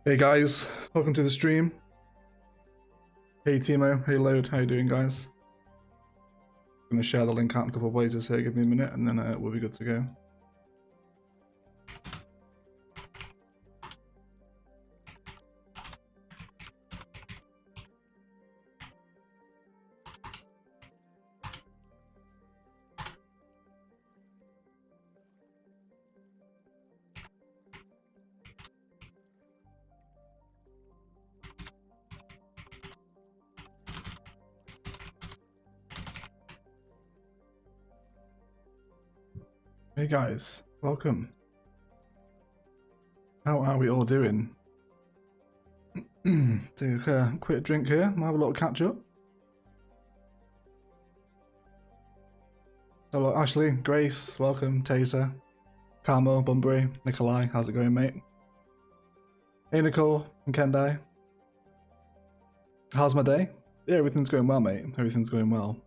Hey guys, welcome to the stream. Hey Timo, hey Load, how you doing guys? I'm gonna share the link out in a couple of places here, give me a minute and then we'll be good to go. Hey guys, welcome. How are we all doing? Take a quick drink here, we'll have a little catch up. Hello Ashley, Grace, welcome, Taser, Carmo, Bunbury, Nikolai, how's it going mate? Hey Nicole and Kendai. How's my day? Yeah, everything's going well mate, everything's going well.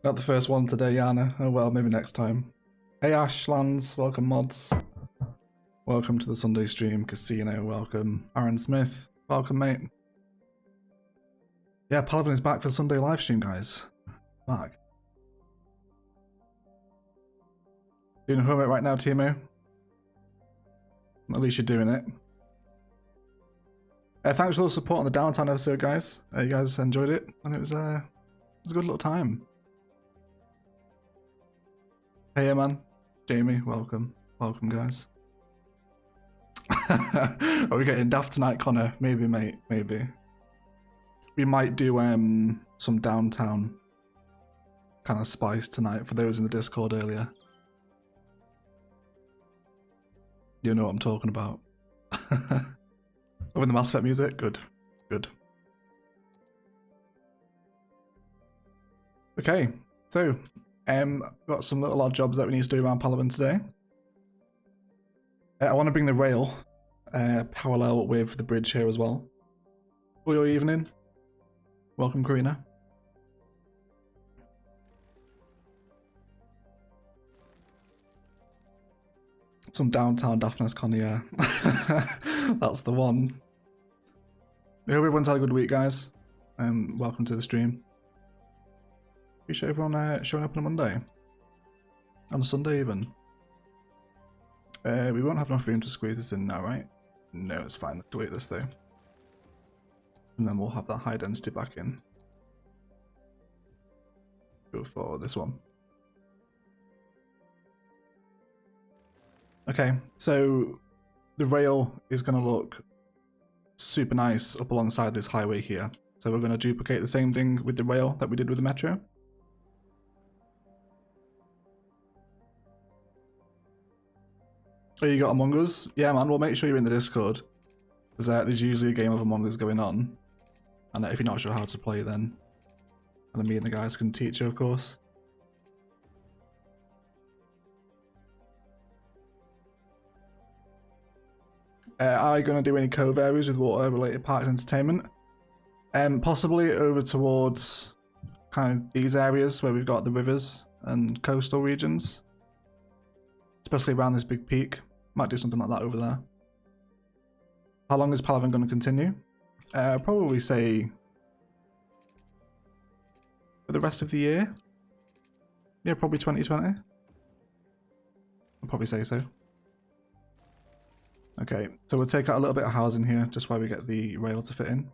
Not the first one today, Yana. Oh well, maybe next time. Hey Ashlands, welcome mods. Welcome to the Sunday stream, Casino, welcome. Aaron Smith, welcome mate. Yeah, Palaven is back for the Sunday live stream, guys. Back. Doing homework right now, Timo? At least you're doing it. Thanks for all the support on the downtown episode, guys. You guys enjoyed it, and it was a good little time. Hey, man. Jamie, welcome. Welcome, guys. Are we getting daft tonight, Connor? Maybe, mate. Maybe. We might do some downtown kind of spice tonight for those in the Discord earlier. You know what I'm talking about. With the Mass Effect music? Good. Good. Okay, so got some little odd jobs that we need to do around Palaven today. I want to bring the rail parallel with the bridge here as well. For your evening. Welcome, Karina. Some downtown daftness, Connie, yeah. That's the one. I hope everyone's had a good week, guys. Welcome to the stream. Appreciate everyone showing up on a Monday. On a Sunday even. We won't have enough room to squeeze this in now, right? No, it's fine. Let's wait this though. And then we'll have that high density back in. Go for this one. Okay, so the rail is going to look super nice up alongside this highway here. So we're going to duplicate the same thing with the rail that we did with the metro. Oh, you got Among Us? Yeah, man, we'll make sure you're in the Discord. Because there's usually a game of Among Us going on. And if you're not sure how to play, then me and the guys can teach you, of course. Are you going to do any cove areas with water-related parks entertainment? Possibly over towards kind of these areas where we've got the rivers and coastal regions. Especially around this big peak. Might do something like that over there. How long is Palaven going to continue? Probably say for the rest of the year. Yeah, probably 2020. I'll probably say so. Okay, so we'll take out a little bit of housing here, just while we get the rail to fit in.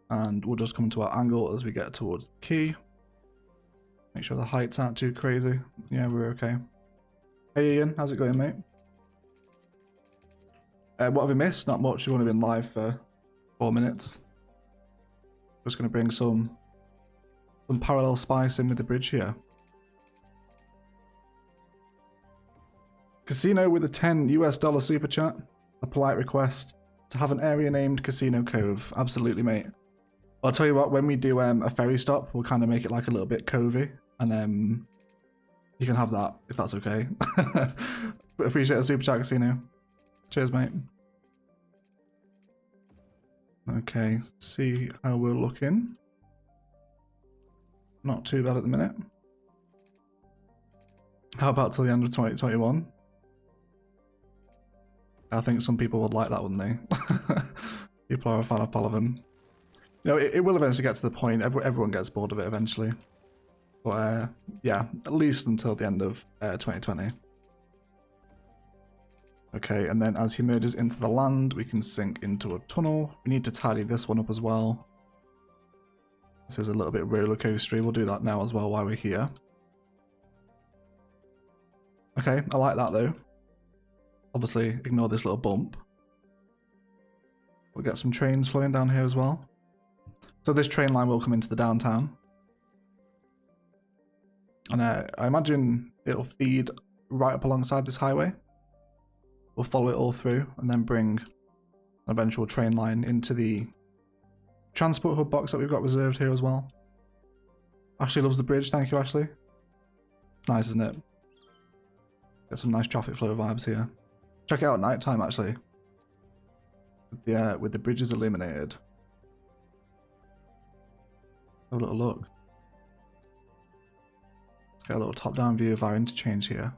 And we'll just come to our angle as we get towards the quay. Make sure the heights aren't too crazy. Yeah, we're okay. Hey Ian, how's it going, mate? What have we missed? Not much, we've only been live for 4 minutes. Just going to bring some parallel spice in with the bridge here. Casino with a $10 US super chat. A polite request to have an area named Casino Cove. Absolutely, mate. I'll tell you what, when we do a ferry stop, we'll kind of make it like a little bit covey. And you can have that, if that's okay. Appreciate the super chat, Casino. Cheers, mate. Okay, see how we're looking. Not too bad at the minute. How about till the end of 2021? I think some people would like that, wouldn't they? People are a fan of Palaven. You know, it will eventually get to the point, everyone gets bored of it eventually. But yeah, at least until the end of 2020. Okay, and then as he merges into the land, we can sink into a tunnel. We need to tidy this one up as well. This is a little bit roller coastery. We'll do that now as well while we're here. Okay, I like that though. Obviously, ignore this little bump. We'll get some trains flowing down here as well. So this train line will come into the downtown. And I imagine it'll feed right up alongside this highway. We'll follow it all through and then bring an eventual train line into the transport hub box that we've got reserved here as well. Ashley loves the bridge. Thank you, Ashley. It's nice, isn't it? Get some nice traffic flow vibes here. Check it out at night time, actually. With the bridges illuminated. Have a little look. Let's get a little top-down view of our interchange here.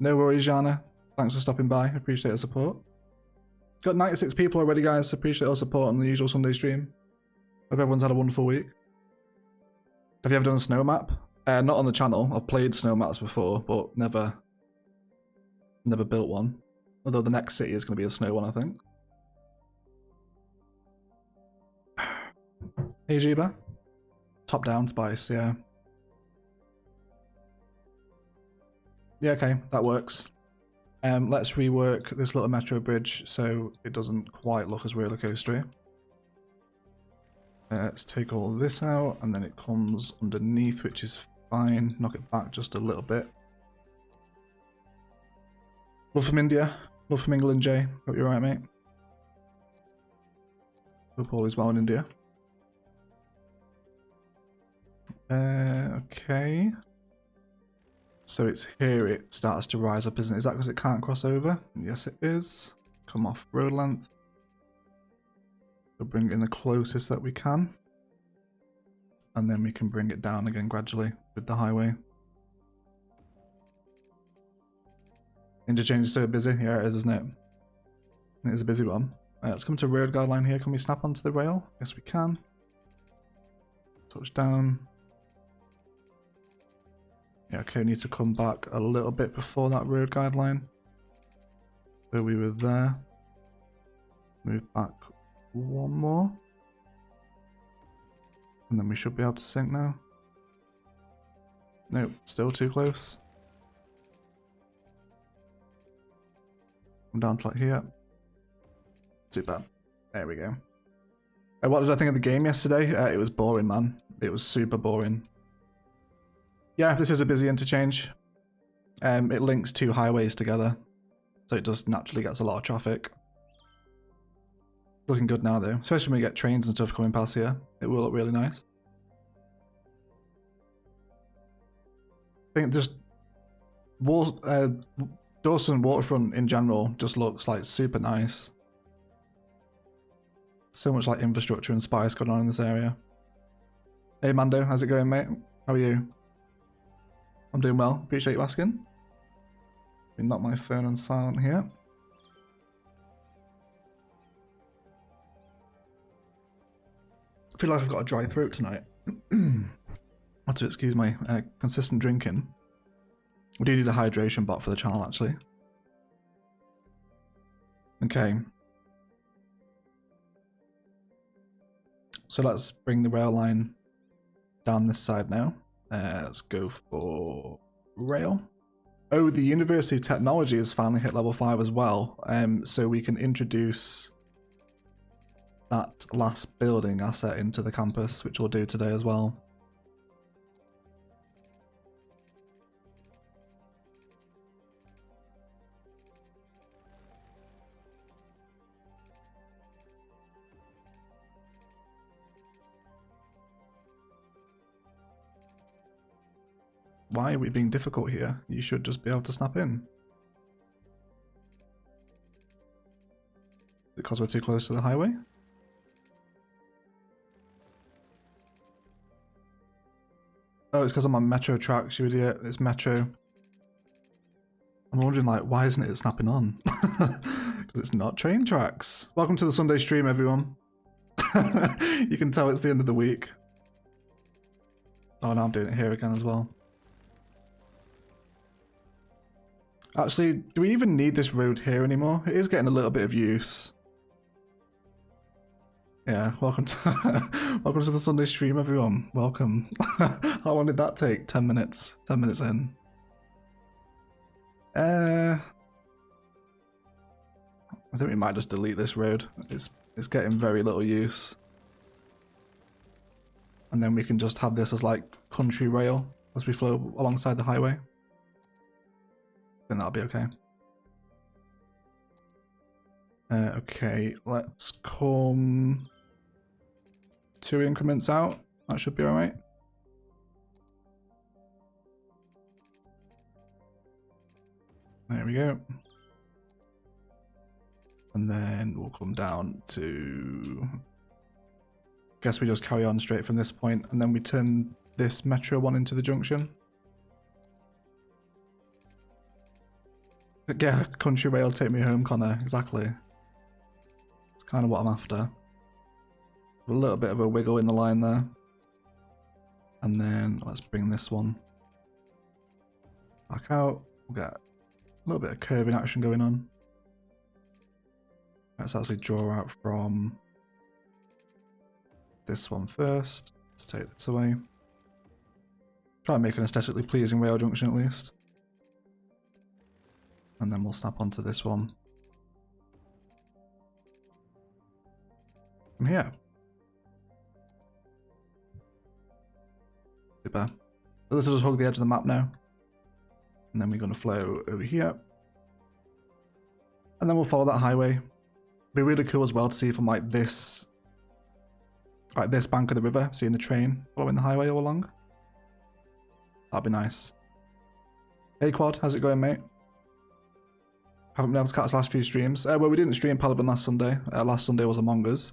No worries, Jana. Thanks for stopping by. Appreciate the support. Got 96 people already, guys. Appreciate your support on the usual Sunday stream. Hope everyone's had a wonderful week. Have you ever done a snow map? Not on the channel. I've played snow maps before, but never built one. Although the next city is going to be a snow one, I think. Hey, Jiba. Top-down spice, yeah. Yeah, okay, that works. Let's rework this little metro bridge so it doesn't quite look as roller coastery. Let's take all this out and then it comes underneath, which is fine. Knock it back just a little bit. Love from India. Love from England, Jay. Hope you're right, mate. Hope all is well in India. Okay. So it's here it starts to rise up, isn't it? Is that because it can't cross over? Yes, it is. Come off road length. We'll bring it in the closest that we can. And then we can bring it down again gradually with the highway. Interchange is so busy. Yeah, it is, isn't it? It is a busy one. Let's come to road guard line here. Can we snap onto the rail? Yes, we can. Touch down. Yeah, okay, we need to come back a little bit before that road guideline. So we were there. Move back one more. And then we should be able to sync now. Nope, still too close. Come down to like here. Too bad. There we go. What did I think of the game yesterday? It was boring, man. It was super boring. Yeah, this is a busy interchange. It links two highways together, so it just naturally gets a lot of traffic. Looking good now though, especially when we get trains and stuff coming past here. It will look really nice. I think just Dawson waterfront in general just looks like super nice. So much like infrastructure and spice going on in this area. Hey Mando, how's it going, mate? How are you? I'm doing well, appreciate you asking. Let me knock my phone on silent here. I feel like I've got a dry throat tonight. I have to excuse my consistent drinking. We do need a hydration bot for the channel, actually. Okay. So let's bring the rail line down this side now. Let's go for rail. Oh, the University of Technology has finally hit level 5 as well. So we can introduce that last building asset into the campus, which we'll do today as well. Why are we being difficult here? You should just be able to snap in. Because we're too close to the highway? Oh, it's because I'm on metro tracks, you idiot. It's metro. I'm wondering, like, why isn't it snapping on? Because it's not train tracks. Welcome to the Sunday stream, everyone. You can tell it's the end of the week. Oh, now I'm doing it here again as well. Actually, do we even need this road here anymore? It is getting a little bit of use. Yeah, welcome to welcome to the Sunday stream, everyone. Welcome. How long did that take? 10 minutes. 10 minutes in. I think we might just delete this road. It's getting very little use. And then we can just have this as like country rail as we flow alongside the highway. I think that'll be okay. Okay, let's come 2 increments out. That should be alright. There we go. And then we'll come down to... Guess we just carry on straight from this point, and then we turn this metro one into the junction. Yeah, country rail, take me home, Connor. Exactly. It's kind of what I'm after. A little bit of a wiggle in the line there. And then let's bring this one back out. We'll get a little bit of curving action going on. Let's actually draw out from this one first. Let's take this away. Try and make an aesthetically pleasing rail junction at least. And then we'll snap onto this one from here. Super. So this will just hug the edge of the map now. And then we're going to flow over here. And then we'll follow that highway. It'd be really cool as well to see from like this bank of the river, seeing the train following the highway all along. That'd be nice. Hey Quad, how's it going, mate? Haven't been able to catch the last few streams. Well, we didn't stream Palaven last Sunday. Last Sunday was Among Us.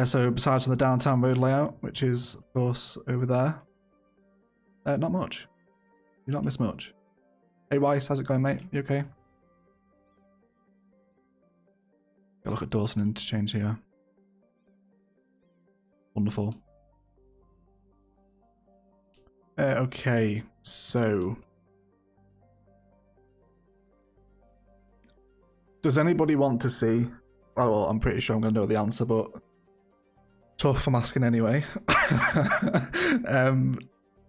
So besides the downtown road layout, which is of course over there, not much. You not miss much. Hey Weiss, how's it going, mate? You okay? Go look at Dawson Interchange here. Wonderful. Okay, so does anybody want to see? Well, I'm pretty sure I'm going to know the answer, but tough, I'm asking anyway.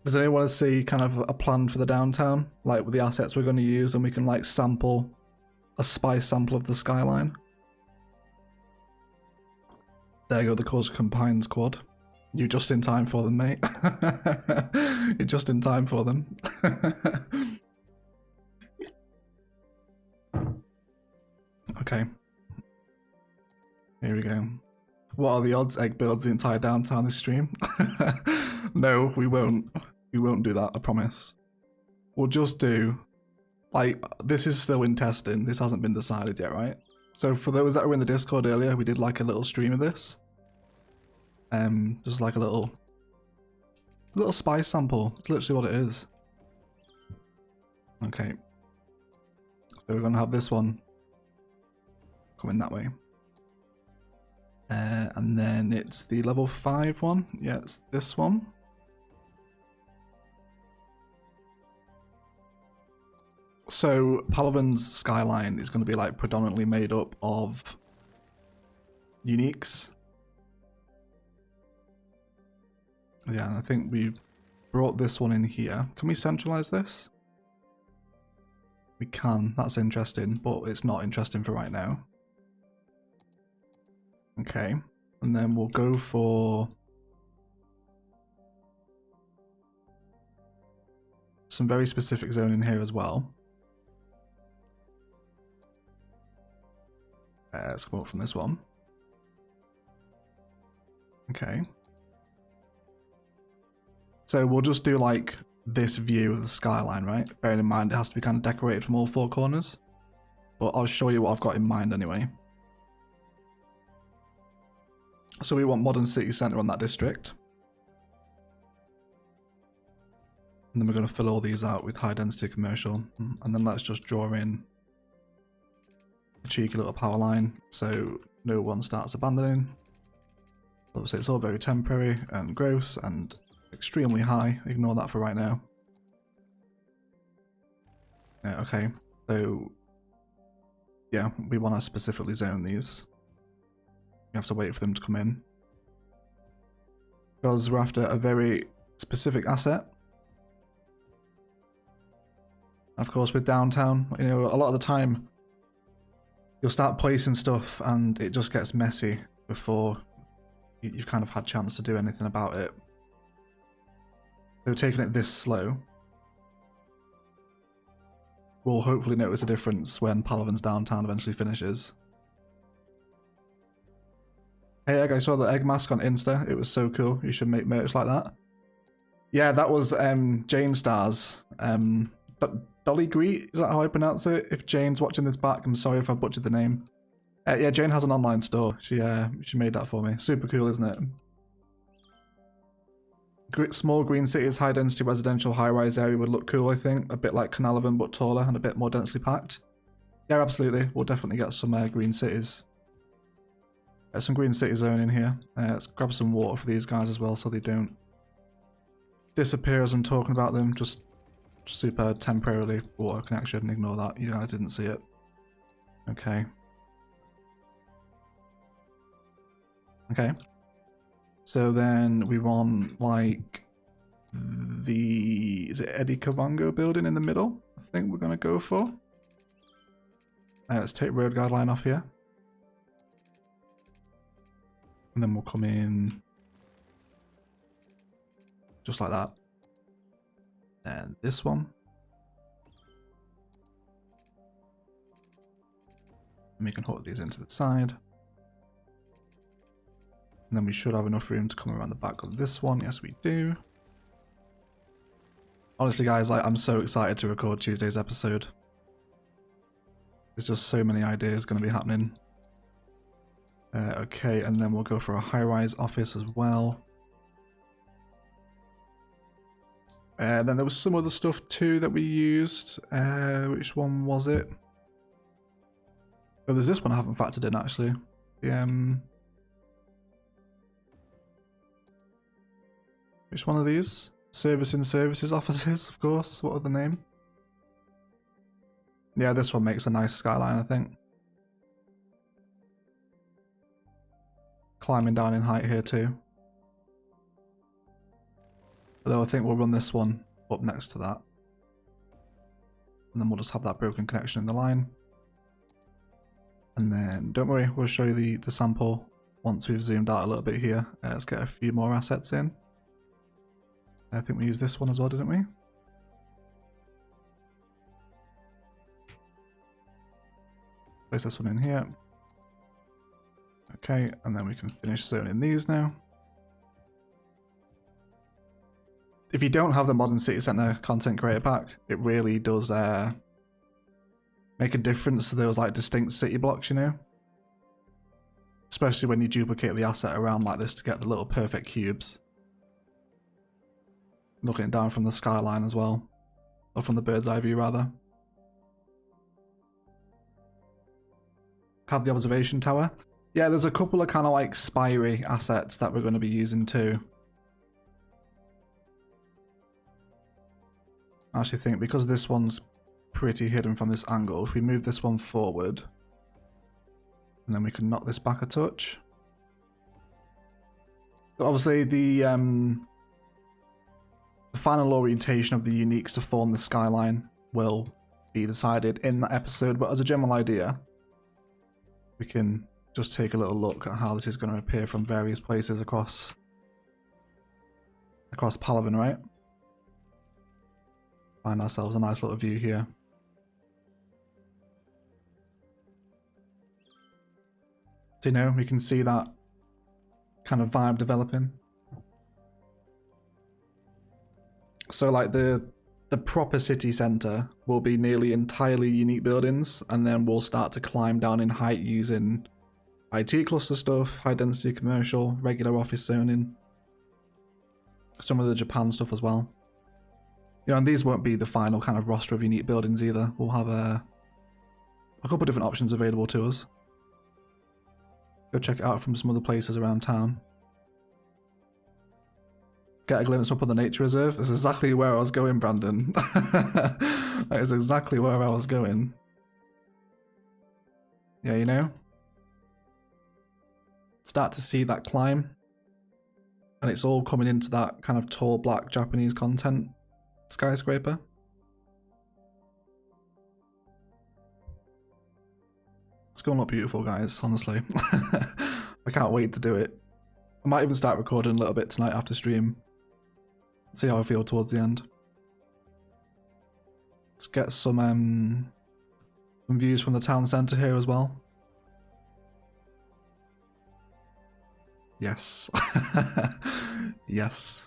Does anyone want to see kind of a plan for the downtown, like with the assets we're going to use, and we can like sample a spice sample of the Skyline? There you go, the Corsican Pines quad. You're just in time for them, mate. You're just in time for them. Okay. Here we go. What are the odds Egg builds the entire downtown this stream? No, we won't. We won't do that, I promise. We'll just do... Like, this is still in testing. This hasn't been decided yet, right? So for those that were in the Discord earlier, we did like a little stream of this. Just like a little spice sample. It's literally what it is. Okay. So we're gonna have this one coming that way. And then it's the level 5 one. Yeah, it's this one. So Palaven's Skyline is going to be like predominantly made up of uniques. Yeah, and I think we brought this one in here. Can we centralize this? We can. That's interesting, but it's not interesting for right now. Okay, and then we'll go for some very specific zoning here as well. Let's come up from this one. Okay. So we'll just do like this view of the Skyline, right? Bearing in mind it has to be kind of decorated from all 4 corners. But I'll show you what I've got in mind anyway. So we want modern city centre on that district. And then we're going to fill all these out with high density commercial. And then let's just draw in a cheeky little power line so no one starts abandoning. Obviously it's all very temporary and gross and extremely high. Ignore that for right now. Okay, so yeah, we want to specifically zone these. We have to wait for them to come in. Because we're after a very specific asset. Of course, with downtown, you know, a lot of the time you'll start placing stuff and it just gets messy before you've kind of had a chance to do anything about it. So taking it this slow, we'll hopefully notice a difference when Palaven's downtown eventually finishes. Hey Egg, I saw the egg mask on Insta. It was so cool. You should make merch like that. Yeah, that was Jane Stars. But Dolly Greet, is that how I pronounce it? If Jane's watching this back, I'm sorry if I butchered the name. Yeah, Jane has an online store. She made that for me. Super cool, isn't it? Small green cities, high density residential high-rise area would look cool, I think. A bit like Palaven, but taller and a bit more densely packed. Yeah, absolutely. We'll definitely get some green cities. Some green city zone in here. Let's grab some water for these guys as well so they don't disappear as I'm talking about them. Just super temporarily water connection. Ignore that. You guys didn't see it. Okay. Okay. So then we want like is it Eddie Kavango building in the middle? I think we're going to go for. Let's take road guideline off here. And then we'll come in just like that. And this one. And we can hook these into the side. And then we should have enough room to come around the back of this one. Yes, we do. Honestly, guys, like, I'm so excited to record Tuesday's episode. There's just so many ideas going to be happening. Okay, and then we'll go for a high-rise office as well. Then there was some other stuff too that we used. Which one was it? Oh, there's this one I haven't factored in actually. Which one of these? Servicing services offices, of course. What are the name? Yeah, this one makes a nice skyline, I think. Climbing down in height here too. Although I think we'll run this one up next to that. And then we'll just have that broken connection in the line. And then, don't worry, we'll show you the sample once we've zoomed out a little bit here. Let's get a few more assets in. I think we used this one as well, didn't we? Place this one in here. Okay, and then we can finish zoning these now. If you don't have the Modern City Centre Content Creator Pack, it really does make a difference to those like distinct city blocks, you know? Especially when you duplicate the asset around like this to get the little perfect cubes. Looking down from the skyline as well. Or from the bird's eye view, rather. Have the observation tower. Yeah, there's a couple of kind of like spiry assets that we're going to be using too. I actually think because this one's pretty hidden from this angle, if we move this one forward, and then we can knock this back a touch. So obviously the final orientation of the uniques to form the skyline will be decided in that episode, but as a general idea, we can just take a little look at how this is going to appear from various places across Palaven, right? Find ourselves a nice little view here. So, you know, we can see that kind of vibe developing. So like the proper city centre will be nearly entirely unique buildings, and then we'll start to climb down in height using IT cluster stuff, high density commercial, regular office zoning, some of the Japan stuff as well. You know, and these won't be the final kind of roster of unique buildings either. We'll have a couple of different options available to us. Go check it out from some other places around town. Get a glimpse up on the nature reserve. That's exactly where I was going, Brandon. That is exactly where I was going. Yeah, you know? Start to see that climb. And it's all coming into that kind of tall black Japanese content skyscraper. It's going to look beautiful, guys, honestly. I can't wait to do it. I might even start recording a little bit tonight after stream. See how I feel towards the end. Let's get some views from the town centre here as well. Yes. Yes.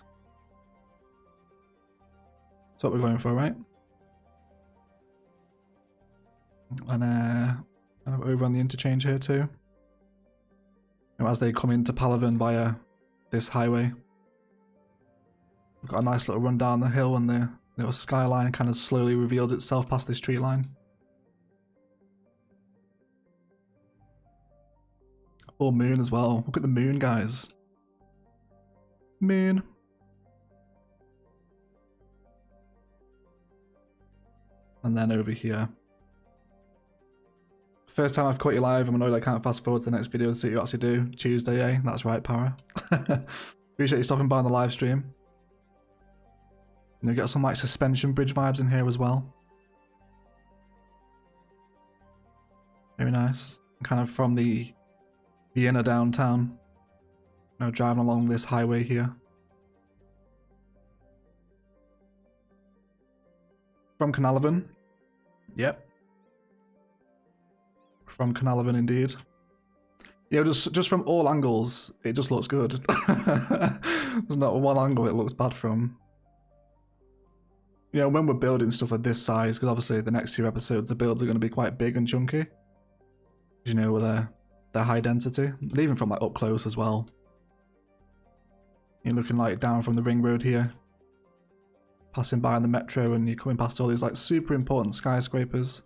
That's what we're going for, right? And kind of over on the interchange here too. You know, as they come into Palaven via this highway. We've got a nice little run down the hill and the little skyline kind of slowly reveals itself past this tree line. Full moon as well. Look at the moon, guys. Moon. And then over here. First time I've caught you live. I'm annoyed I can't fast forward to the next video to see what you actually do. Tuesday, eh? That's right, Para. Appreciate you stopping by on the live stream. You got some like suspension bridge vibes in here as well. Very nice. Kind of from the inner downtown. You know, driving along this highway here. From Palaven. Yep. From Palaven indeed. You know, just from all angles, it just looks good. There's not one angle it looks bad from. You know, when we're building stuff of this size, because obviously the next few episodes, the builds are going to be quite big and chunky. You know, with their high density, and even from like up close as well. You're looking like down from the ring road here, passing by on the metro, and you're coming past all these like super important skyscrapers.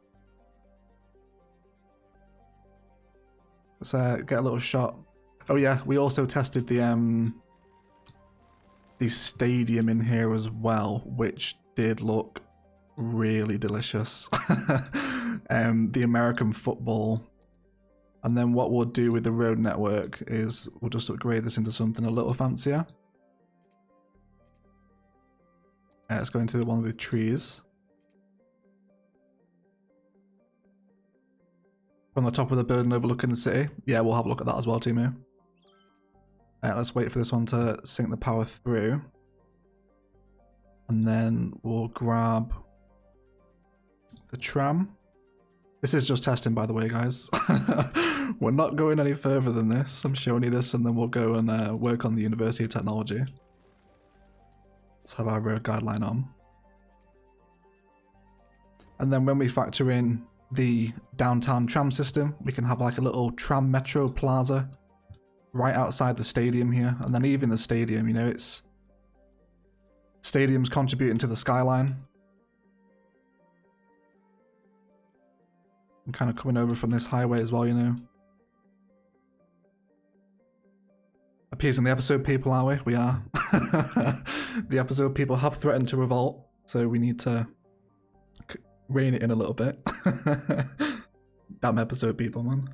Let's get a little shot. Oh yeah, we also tested the stadium in here as well, which did look really delicious. The American football. And then what we'll do with the road network is we'll just upgrade this into something a little fancier. Let's go into the one with trees. From the top of the building overlooking the city. Yeah, we'll have a look at that as well, Timu. Let's wait for this one to sync the power through. And then we'll grab the tram. This is just testing, by the way, guys. We're not going any further than this. I'm showing you this and then we'll go and work on the University of Technology. Let's have our road guideline on. And then when we factor in the downtown tram system, we can have like a little tram metro plaza right outside the stadium here. And then even the stadium, you know, it's stadium's contributing to the skyline. I'm kind of coming over from this highway as well, you know. Appeasing the episode people, are we? We are. The episode people have threatened to revolt, so we need to rein it in a little bit. Damn episode people, man.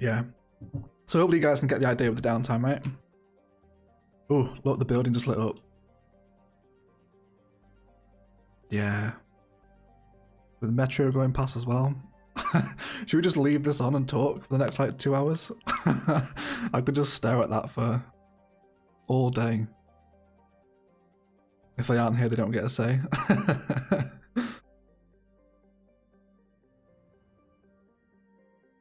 Yeah. So hopefully you guys can get the idea of the downtime, right? Oh, look, the building just lit up. Yeah. With the metro going past as well. Should we just leave this on and talk for the next like 2 hours? I could just stare at that for all day. If they aren't here, they don't get a say.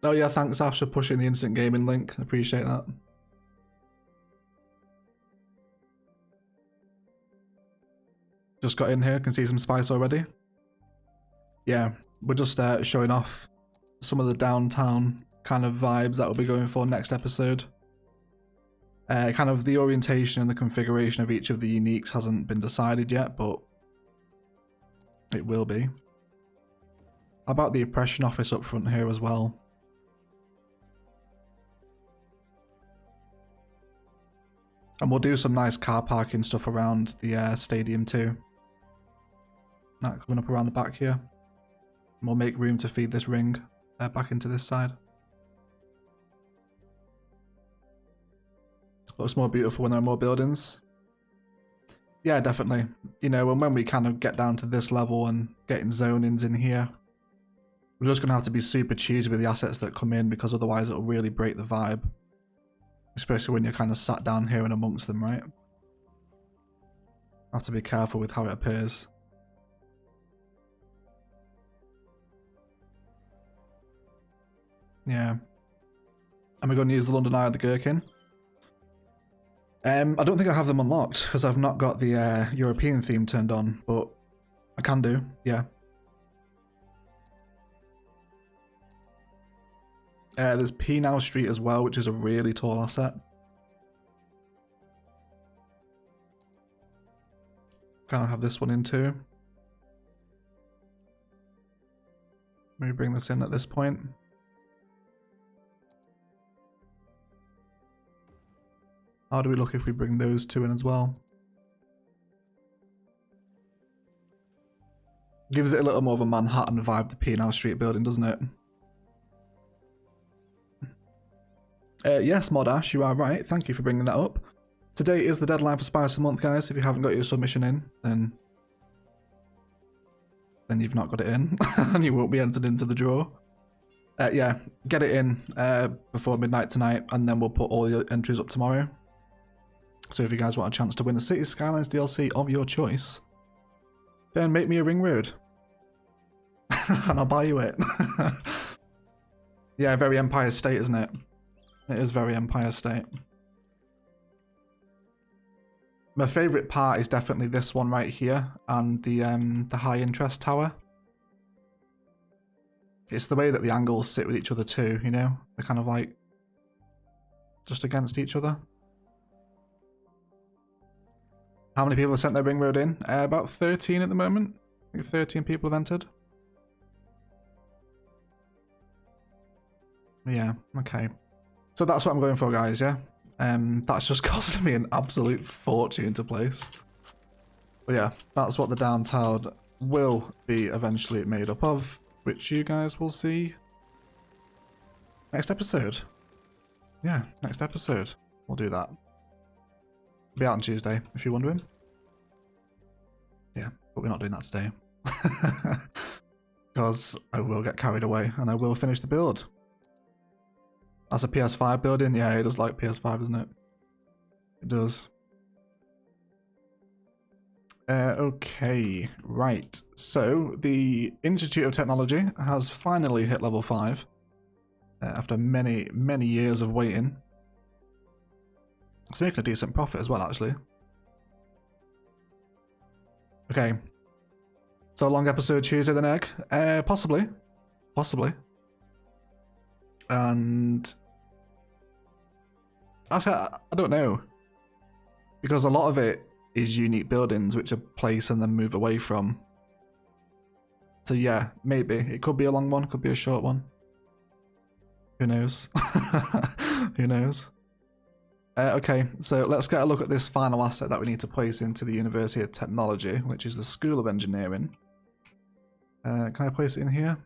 Oh yeah, thanks Ash for pushing the instant gaming link. Appreciate that. Just got in here, can see some spice already. Yeah, we're just showing off some of the downtown kind of vibes that we'll be going for next episode. Kind of the orientation and the configuration of each of the uniques hasn't been decided yet, but it will be. How about the oppression office up front here as well? And we'll do some nice car parking stuff around the stadium too. That coming up around the back here. And we'll make room to feed this ring back into this side. Looks more beautiful when there are more buildings. Yeah, definitely. You know, and when we kind of get down to this level and getting zonings in here, we're just going to have to be super choosy with the assets that come in, because otherwise it'll really break the vibe. Especially when you're kind of sat down here and amongst them, right? Have to be careful with how it appears. Yeah. And we're going to use the London Eye of the Gherkin. I don't think I have them unlocked because I've not got the European theme turned on, but I can do, yeah. There's P-Now Street as well, which is a really tall asset. Kind of have this one in too. Maybe bring this in at this point. How do we look if we bring those two in as well? Gives it a little more of a Manhattan vibe, the P-Now Street building, doesn't it? Yes, Modash, you are right. Thank you for bringing that up. Today is the deadline for Spice of the Month, guys. If you haven't got your submission in, then you've not got it in, and you won't be entered into the draw. Yeah, get it in before midnight tonight, and then we'll put all the entries up tomorrow. So if you guys want a chance to win the Cities Skylines DLC of your choice, then make me a ring road, and I'll buy you it. Yeah, very Empire State, isn't it? It is very Empire State. My favourite part is definitely this one right here, and the high interest tower. It's the way that the angles sit with each other too, you know? They're kind of like just against each other. How many people have sent their ring road in? About 13 at the moment. I think 13 people have entered. Yeah, okay. So that's what I'm going for, guys, yeah? That's just costing me an absolute fortune to place. But yeah, that's what the downtown will be eventually made up of, which you guys will see next episode. Yeah, next episode. We'll do that. It'll be out on Tuesday, if you're wondering. Yeah, but we're not doing that today. Because I will get carried away and I will finish the build. That's a PS5 building? Yeah, it does like PS5, doesn't it? It does. Okay, right. So, the Institute of Technology has finally hit level 5. After many, many years of waiting. It's making a decent profit as well, actually. Okay. So, long episode Tuesday then, Egg? Possibly. Possibly. And actually, I don't know, because a lot of it is unique buildings which are placed and then move away from. So yeah, maybe it could be a long one, could be a short one. Who knows? Who knows? Okay, so let's get a look at this final asset that we need to place into the University of Technology, which is the School of Engineering. Can I place it in here?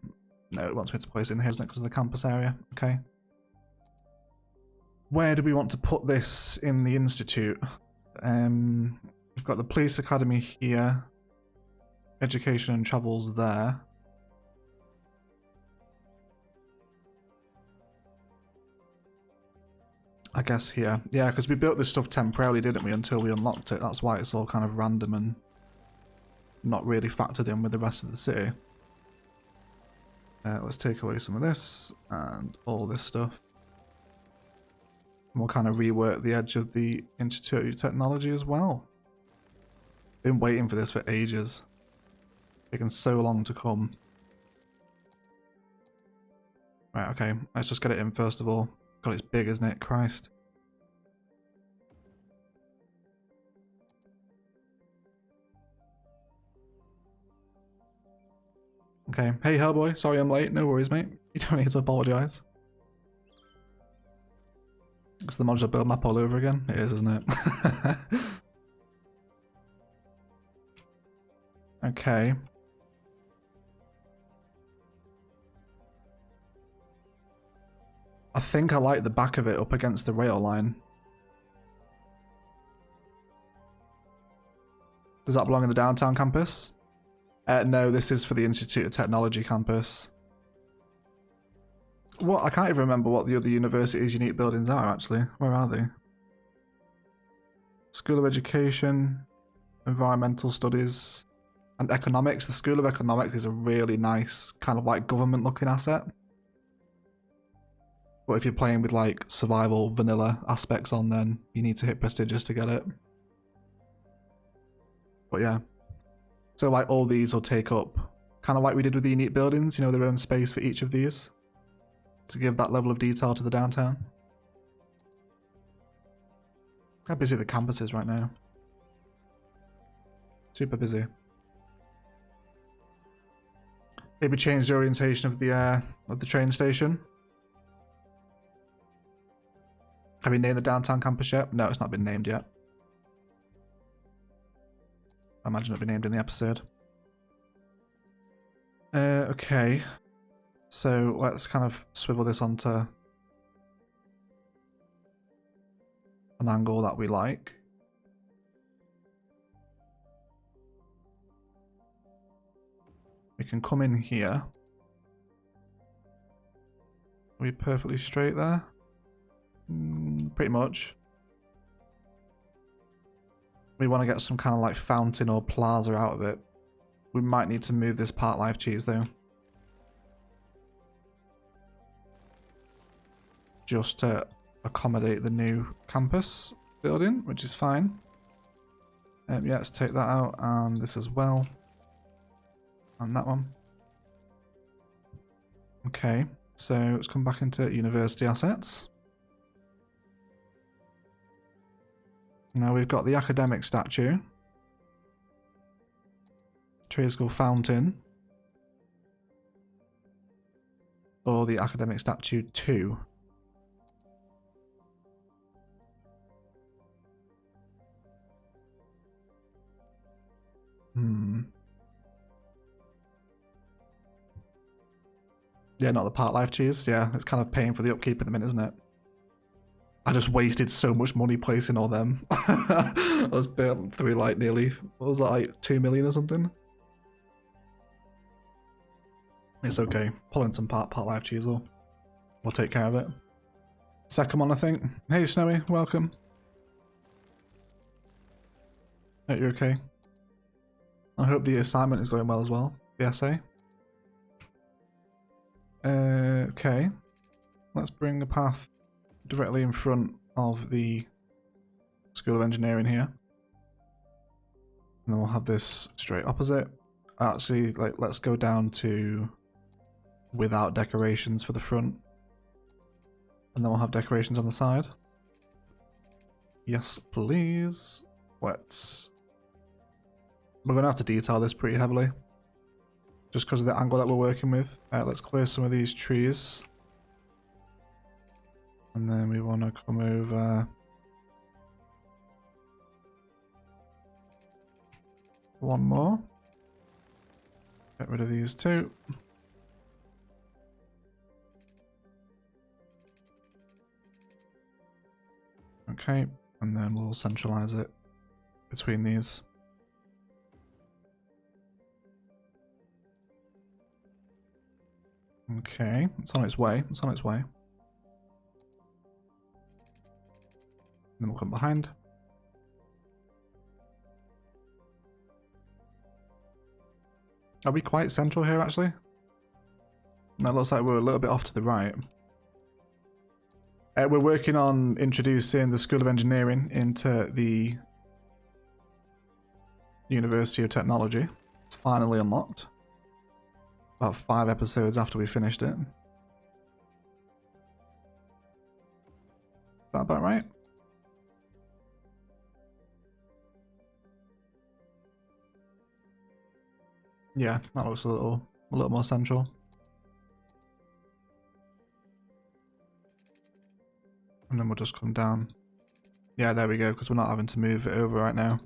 No, it wants me to place it in here, doesn't it, because of the campus area. Okay. Where do we want to put this in the Institute? We've got the Police Academy here. Education and Travels there. I guess here. Yeah, because we built this stuff temporarily, didn't we, until we unlocked it. That's why it's all kind of random and not really factored in with the rest of the city. Let's take away some of this and all this stuff. And we'll kind of rework the edge of the Institute of Technology as well. Been waiting for this for ages. Taken so long to come. Right, okay. Let's just get it in first of all. God, it's big, isn't it? Christ. Okay. Hey, Hellboy. Sorry I'm late. No worries, mate. You don't need to apologise. It's the modular build map all over again. It is, isn't it? Okay. I think I like the back of it up against the rail line. Does that belong in the downtown campus? No, this is for the Institute of Technology campus. What? I can't even remember what the other university's unique buildings are, actually. Where are they? School of Education, Environmental Studies, and Economics. The School of Economics is a really nice, kind of like government-looking asset. But if you're playing with like survival vanilla aspects on, then you need to hit prestigious to get it. But yeah. So like all these will take up, kind of like we did with the unique buildings, you know, their own space for each of these. To give that level of detail to the downtown. How busy the campus is right now. Super busy. Maybe change the orientation of the train station. Have you named the downtown campus yet? No, it's not been named yet. I imagine it'll be named in the episode. Okay. So let's kind of swivel this onto an angle that we like. We can come in here. Are we perfectly straight there? Pretty much. We want to get some kind of like fountain or plaza out of it. We might need to move this part life cheese though. Just to accommodate the new campus building, which is fine. Yeah, let's take that out and this as well. And that one. Okay, so let's come back into university assets. Now we've got the academic statue. Trade school fountain. Or the academic statue 2. Yeah, not the part life cheese. Yeah, it's kind of paying for the upkeep at the minute, isn't it? I just wasted so much money placing all them. I was burnt through like nearly, what was that, like 2 million or something? It's okay. Pull in some part life cheese, we'll take care of it. Second one, I think. Hey Snowy, welcome. Hope you're okay. I hope the assignment is going well as well, the essay. Okay. Let's bring the path directly in front of the School of Engineering here. And then we'll have this straight opposite. Actually, like, let's go down to without decorations for the front. And then we'll have decorations on the side. Yes, please. We're going to have to detail this pretty heavily. Just because of the angle that we're working with. Let's clear some of these trees. And then we want to come over. One more. Get rid of these two. Okay, and then we'll centralize it between these. Okay, it's on its way. It's on its way. Then we'll come behind. Are we quite central here, actually? That looks like we're a little bit off to the right. We're working on introducing the School of Engineering into the University of Technology. It's finally unlocked. About 5 episodes after we finished it. Is that about right? Yeah, that looks a little a little more central. And then we'll just come down. Yeah, there we go, because we're not having to move it over right now.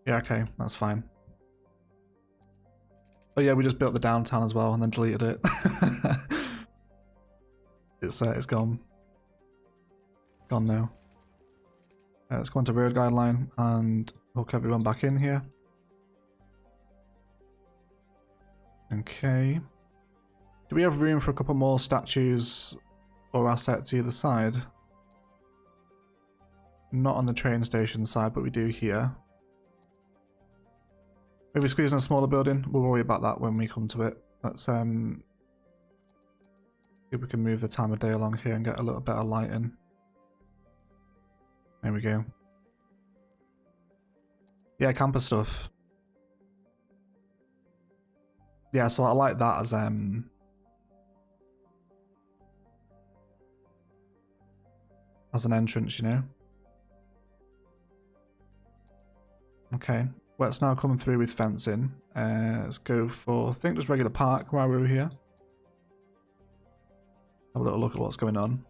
Yeah, okay, that's fine. Oh yeah, we just built the downtown as well and then deleted it. It's gone. Gone now. Let's go on to road guideline and hook everyone back in here. Okay. Do we have room for a couple more statues or assets either side? Not on the train station side, but we do here. Maybe squeeze in a smaller building. We'll worry about that when we come to it. Let's see if we can move the time of day along here and get a little bit of light in. There we go. Yeah, camper stuff. Yeah, so I like that as an entrance, you know. Okay, well, it's now coming through with fencing. Let's go for, I think, just regular park while we're here. Have a little look at what's going on.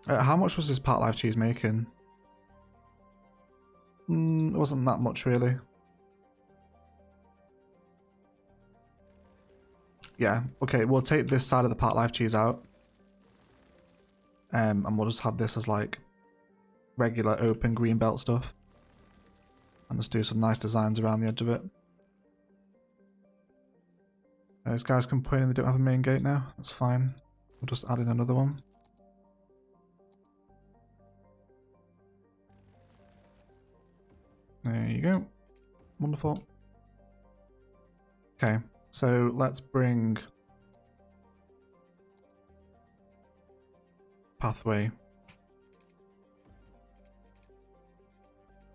How much was this Park Life cheese making? It wasn't that much, really. Yeah, okay, we'll take this side of the Park Life cheese out. And we'll just have this as like regular open green belt stuff. And just do some nice designs around the edge of it. These guys complaining they don't have a main gate now. That's fine. We'll just add in another one. There you go. Wonderful. Okay, so let's bring pathway.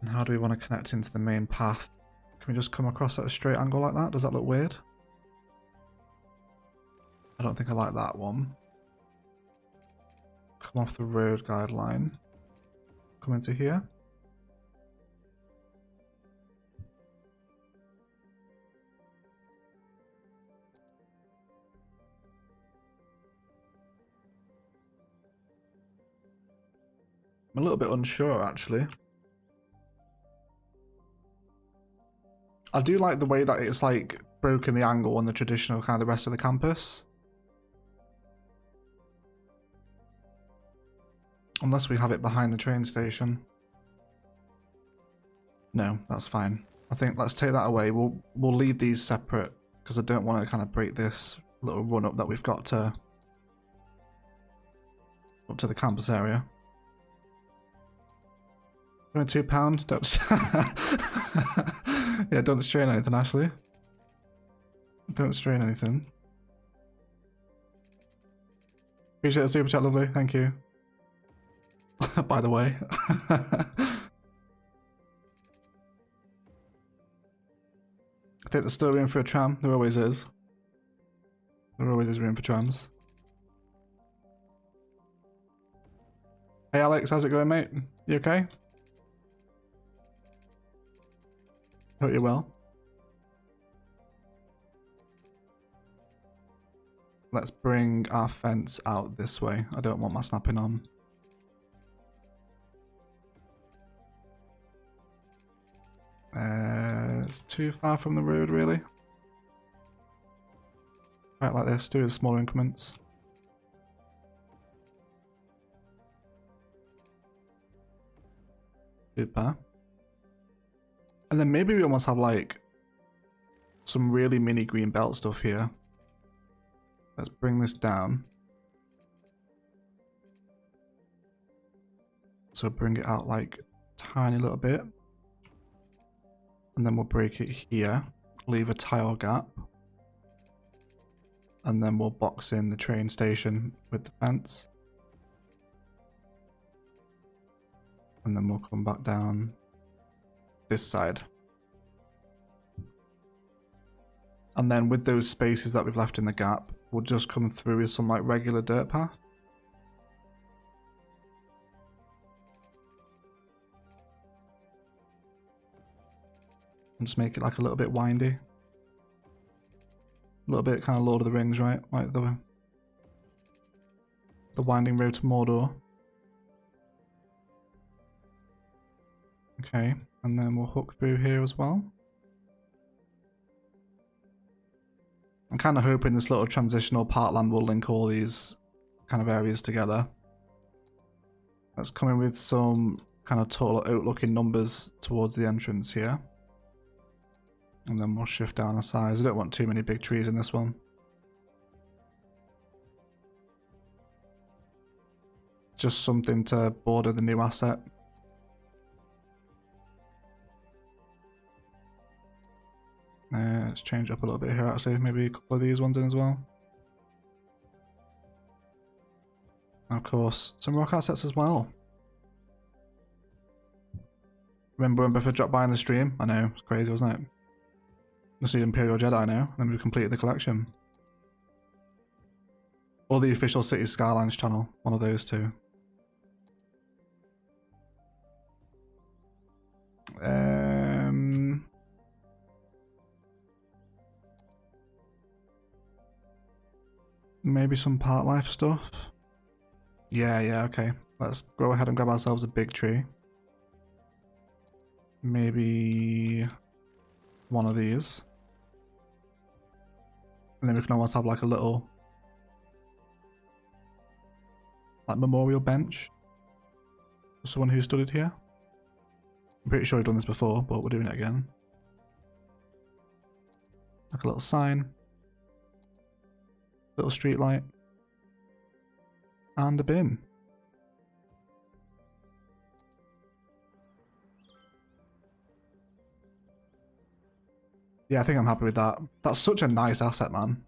And how do we want to connect into the main path? Can we just come across at a straight angle like that? Does that look weird? I don't think I like that one. Come off the road guideline. Come into here. I'm a little bit unsure, actually. I do like the way that it's like broken the angle on the traditional kind of the rest of the campus. Unless we have it behind the train station. No, that's fine. I think let's take that away. We'll leave these separate because I don't want to kind of break this little run up that we've got to up to the campus area. £22. Don't. Yeah, don't strain anything, Ashley. Don't strain anything. Appreciate the super chat, lovely. Thank you. By the way. I think there's still room for a tram. There always is. There always is room for trams. Hey Alex, how's it going, mate? You okay? Hope you're well. Let's bring our fence out this way. I don't want my snapping on. It's too far from the road, really. Right, like this. Do it in smaller increments. Super. And then maybe we almost have like some really mini green belt stuff here. Let's bring this down. So bring it out like a tiny little bit. And then we'll break it here. Leave a tile gap. And then we'll box in the train station with the fence. And then we'll come back down this side. And then with those spaces that we've left in the gap, we'll just come through with some like regular dirt path. And just make it like a little bit windy. A little bit kind of Lord of the Rings, right? Like the winding road to Mordor. Okay, and then we'll hook through here as well. I'm kind of hoping this little transitional parkland will link all these kind of areas together. Let's come in with some kind of tall oak looking numbers towards the entrance here. And then we'll shift down a size. I don't want too many big trees in this one. Just something to border the new asset. Let's change up a little bit here actually. Maybe a couple of these ones in as well. And of course, some rock assets as well. Remember when Buffer dropped by in the stream? I know, it's crazy, wasn't it? Let's see Imperial Jedi now, and then we've completed the collection. Or the official City Skylines channel, one of those two. Maybe some park life stuff. Yeah, okay. Let's go ahead and grab ourselves a big tree. Maybe one of these. And then we can almost have like a little like memorial bench for someone who studied here. I'm pretty sure we've done this before, but we're doing it again. Like a little sign. Little street light. And a bin. Yeah, I think I'm happy with that. That's such a nice asset, man.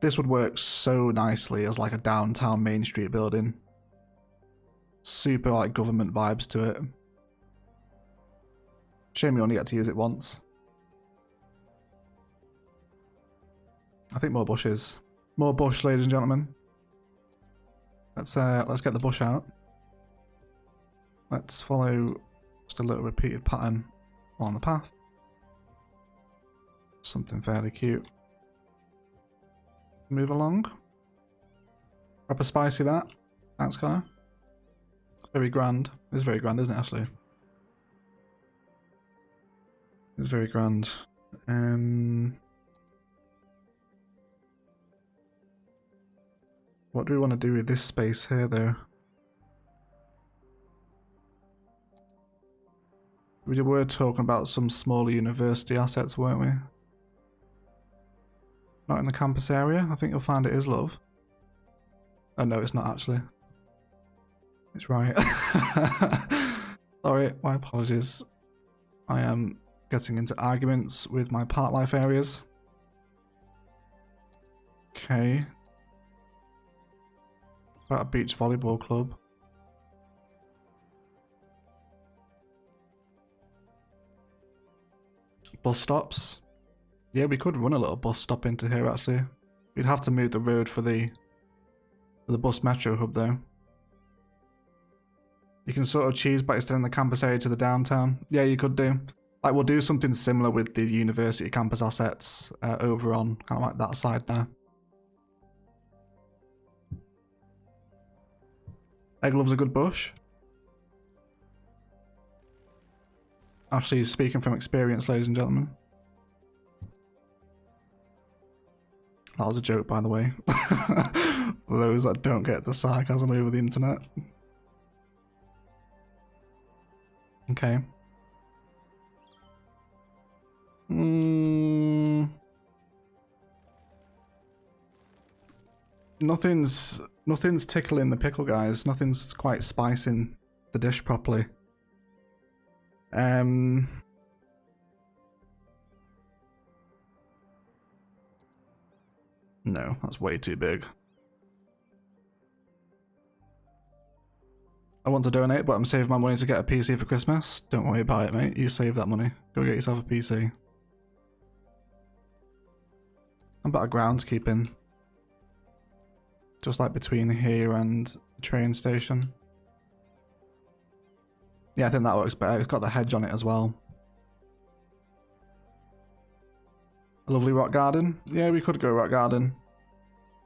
This would work so nicely as like a downtown Main Street building. Super like government vibes to it. Shame we only get to use it once. I think more bushes. More bush, ladies and gentlemen. Let's get the bush out. Let's follow just a little repeated pattern on the path. Something fairly cute. Move along. Proper spicy that. Thanks, Connor. It's very grand. It's very grand, isn't it, Ashley? It's very grand. What do we want to do with this space here, though? We were talking about some smaller university assets, weren't we? Not in the campus area. I think you'll find it is, love. Oh no, it's not actually. It's right. Sorry, my apologies. I am getting into arguments with my park life areas. Okay. About a beach volleyball club. Bus stops. Yeah, we could run a little bus stop into here actually. We'd have to move the road for the bus metro hub though. You can sort of choose by extending the campus area to the downtown. Yeah, you could do. Like we'll do something similar with the university campus assets over on kind of like that side there. Egg loves a good bush. Actually, speaking from experience, ladies and gentlemen. That was a joke, by the way. For those that don't get the sarcasm over the internet. Okay. Nothing's tickling the pickle, guys. Nothing's quite spicing the dish properly. No, that's way too big. I want to donate, but I'm saving my money to get a PC for Christmas. Don't worry about it, mate. You save that money. Go get yourself a PC. I'm better groundskeeping. Just like between here and the train station. Yeah, I think that works better. It's got the hedge on it as well. A lovely rock garden. Yeah, we could go rock garden.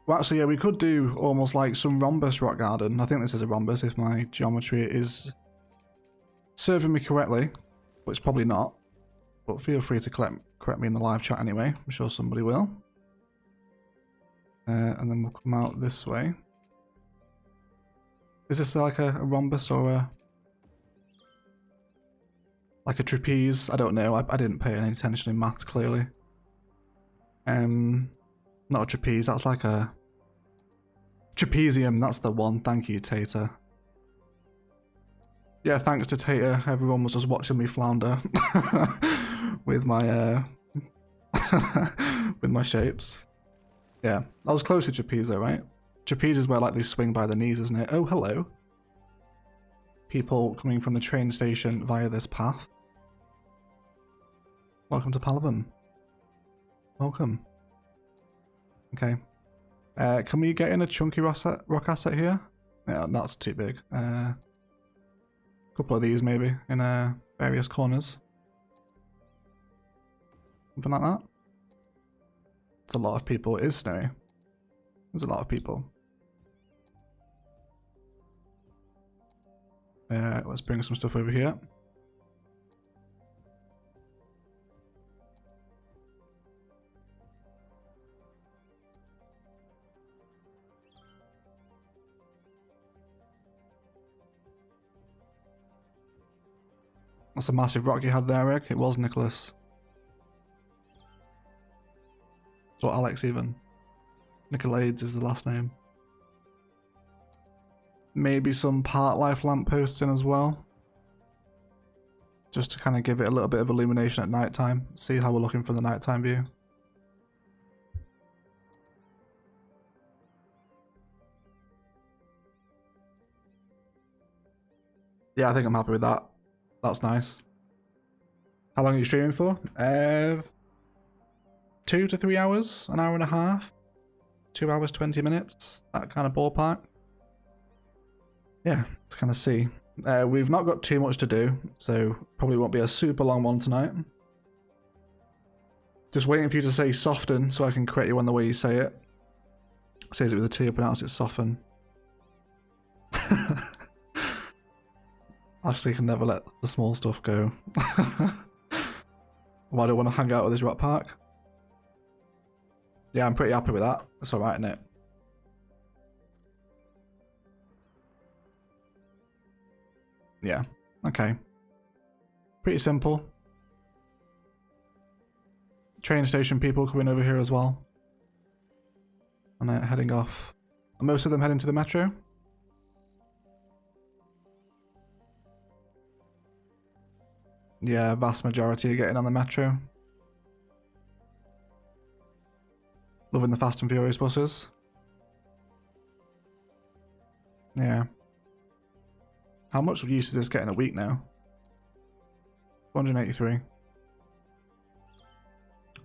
Well, actually, yeah, we could do almost like some rhombus rock garden. I think this is a rhombus if my geometry is serving me correctly, but it's probably not. But feel free to correct me in the live chat anyway. I'm sure somebody will. And then we'll come out this way. Is this like a rhombus or like a trapeze? I don't know. I didn't pay any attention in maths, clearly. Not a trapeze, that's like a trapezium, that's the one. Thank you, Tater. Yeah, thanks to Tater, everyone was just watching me flounder with my with my shapes. Yeah, I was close to trapeze though, right? Trapeze is where like they swing by the knees, isn't it? Oh, hello. People coming from the train station via this path. Welcome to Palaven. Welcome. Okay. Can we get in a chunky rock asset here? Yeah, that's too big. A couple of these maybe in various corners. Something like that. It's a lot of people. It is snowy. There's a lot of people. Let's bring some stuff over here. That's a massive rock you had there, Rick. It was Nicholas. Or Alex even. Nicolaides is the last name. Maybe some part life lampposts in as well. Just to kind of give it a little bit of illumination at night time. See how we're looking for the nighttime view. Yeah, I think I'm happy with that. That's nice. How long are you streaming for? 2 to 3 hours, an hour and a half, 2 hours 20 minutes, that kind of ballpark. Yeah, let's kind of see. We've not got too much to do, so probably won't be a super long one tonight. Just waiting for you to say soften so I can correct you on the way you say it. Says it with a T, I pronounce it soften. Actually, can never let the small stuff go. Why do I want to hang out with this rock park? Yeah, I'm pretty happy with that. It's alright, isn't it? Yeah, okay. Pretty simple. Train station people coming over here as well. And heading off. Most of them heading to the metro. Yeah, vast majority are getting on the metro. Loving the Fast and Furious buses. Yeah. How much use is this getting a week now? 183.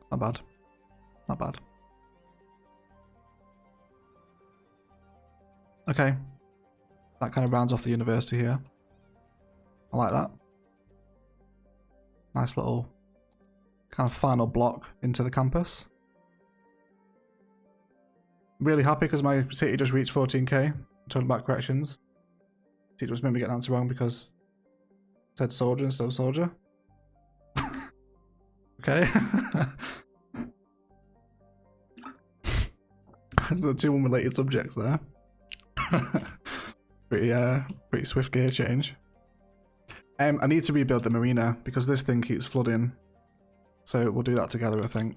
Not bad. Not bad. Okay. That kind of rounds off the university here. I like that. Nice little kind of final block into the campus. Really happy because my city just reached 14k. Talking about corrections. Teacher was maybe getting the answer wrong because it said soldier instead of soldier. Okay. So 2 unrelated subjects there. Pretty swift gear change. I need to rebuild the marina because this thing keeps flooding. So we'll do that together, I think.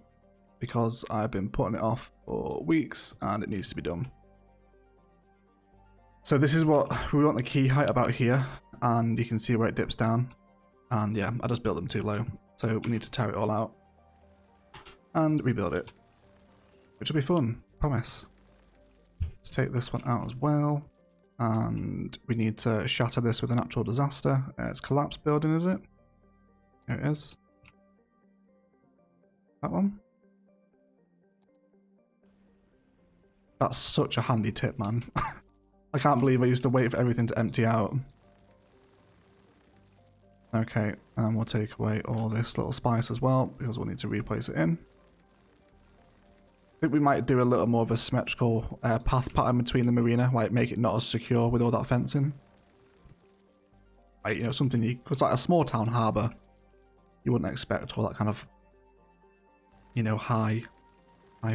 Because I've been putting it off for weeks and it needs to be done. So this is what we want the key height about here. And you can see where it dips down. And yeah, I just built them too low. So we need to tear it all out. And rebuild it. Which will be fun, promise. Let's take this one out as well. And we need to shatter this with a natural disaster. It's collapsed building, is it? Here it is. That one. That's such a handy tip, man. I can't believe I used to wait for everything to empty out. Okay, and we'll take away all this little spice as well, because we'll need to replace it in. think we might do a little more of a symmetrical path pattern between the marina, like make it not as secure with all that fencing. Like, you know, something you, because like a small town harbour, you wouldn't expect all that kind of, you know, high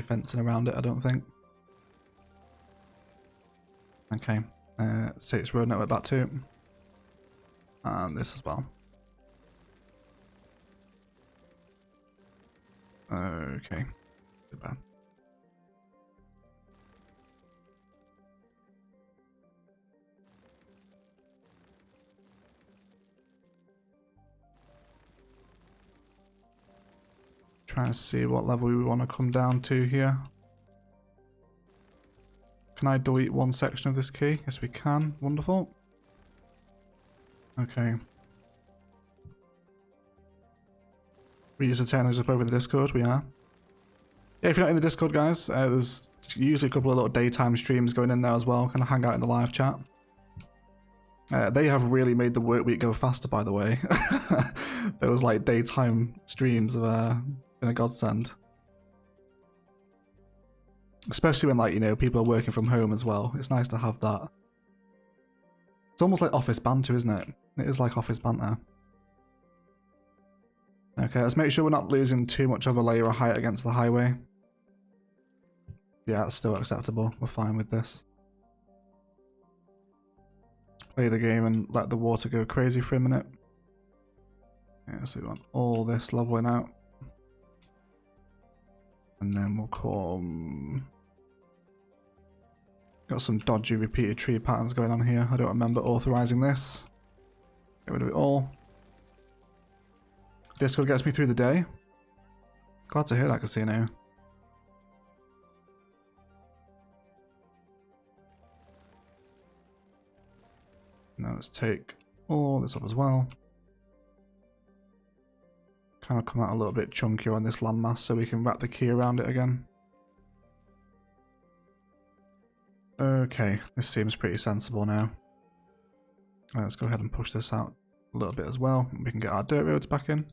fencing around it, I don't think. Okay, so it's road network back too. And this as well. Okay, too bad. Trying to see what level we want to come down to here. Can I delete one section of this key? Yes, we can. Wonderful. Okay. We used to turn those up over the Discord. We are. Yeah, if you're not in the Discord, guys, there's usually a couple of little daytime streams going in there as well. Kind of hang out in the live chat. They have really made the work week go faster, by the way. There was like daytime streams of been a godsend. Especially when, like, you know, people are working from home as well. It's nice to have that. It's almost like office banter, isn't it? It is like office banter. Okay, let's make sure we're not losing too much of a layer of height against the highway. Yeah, it's still acceptable. We're fine with this. Play the game and let the water go crazy for a minute. Yeah, so we want all this leveling out. And then we'll come... Got some dodgy repeated tree patterns going on here. I don't remember authorizing this. Get rid of it all. Discord gets me through the day. Glad to hear that, Casino. Now let's take all this up as well. Kind of come out a little bit chunkier on this landmass so we can wrap the key around it again. Okay, this seems pretty sensible now. Let's go ahead and push this out a little bit as well. We can get our dirt roads back in.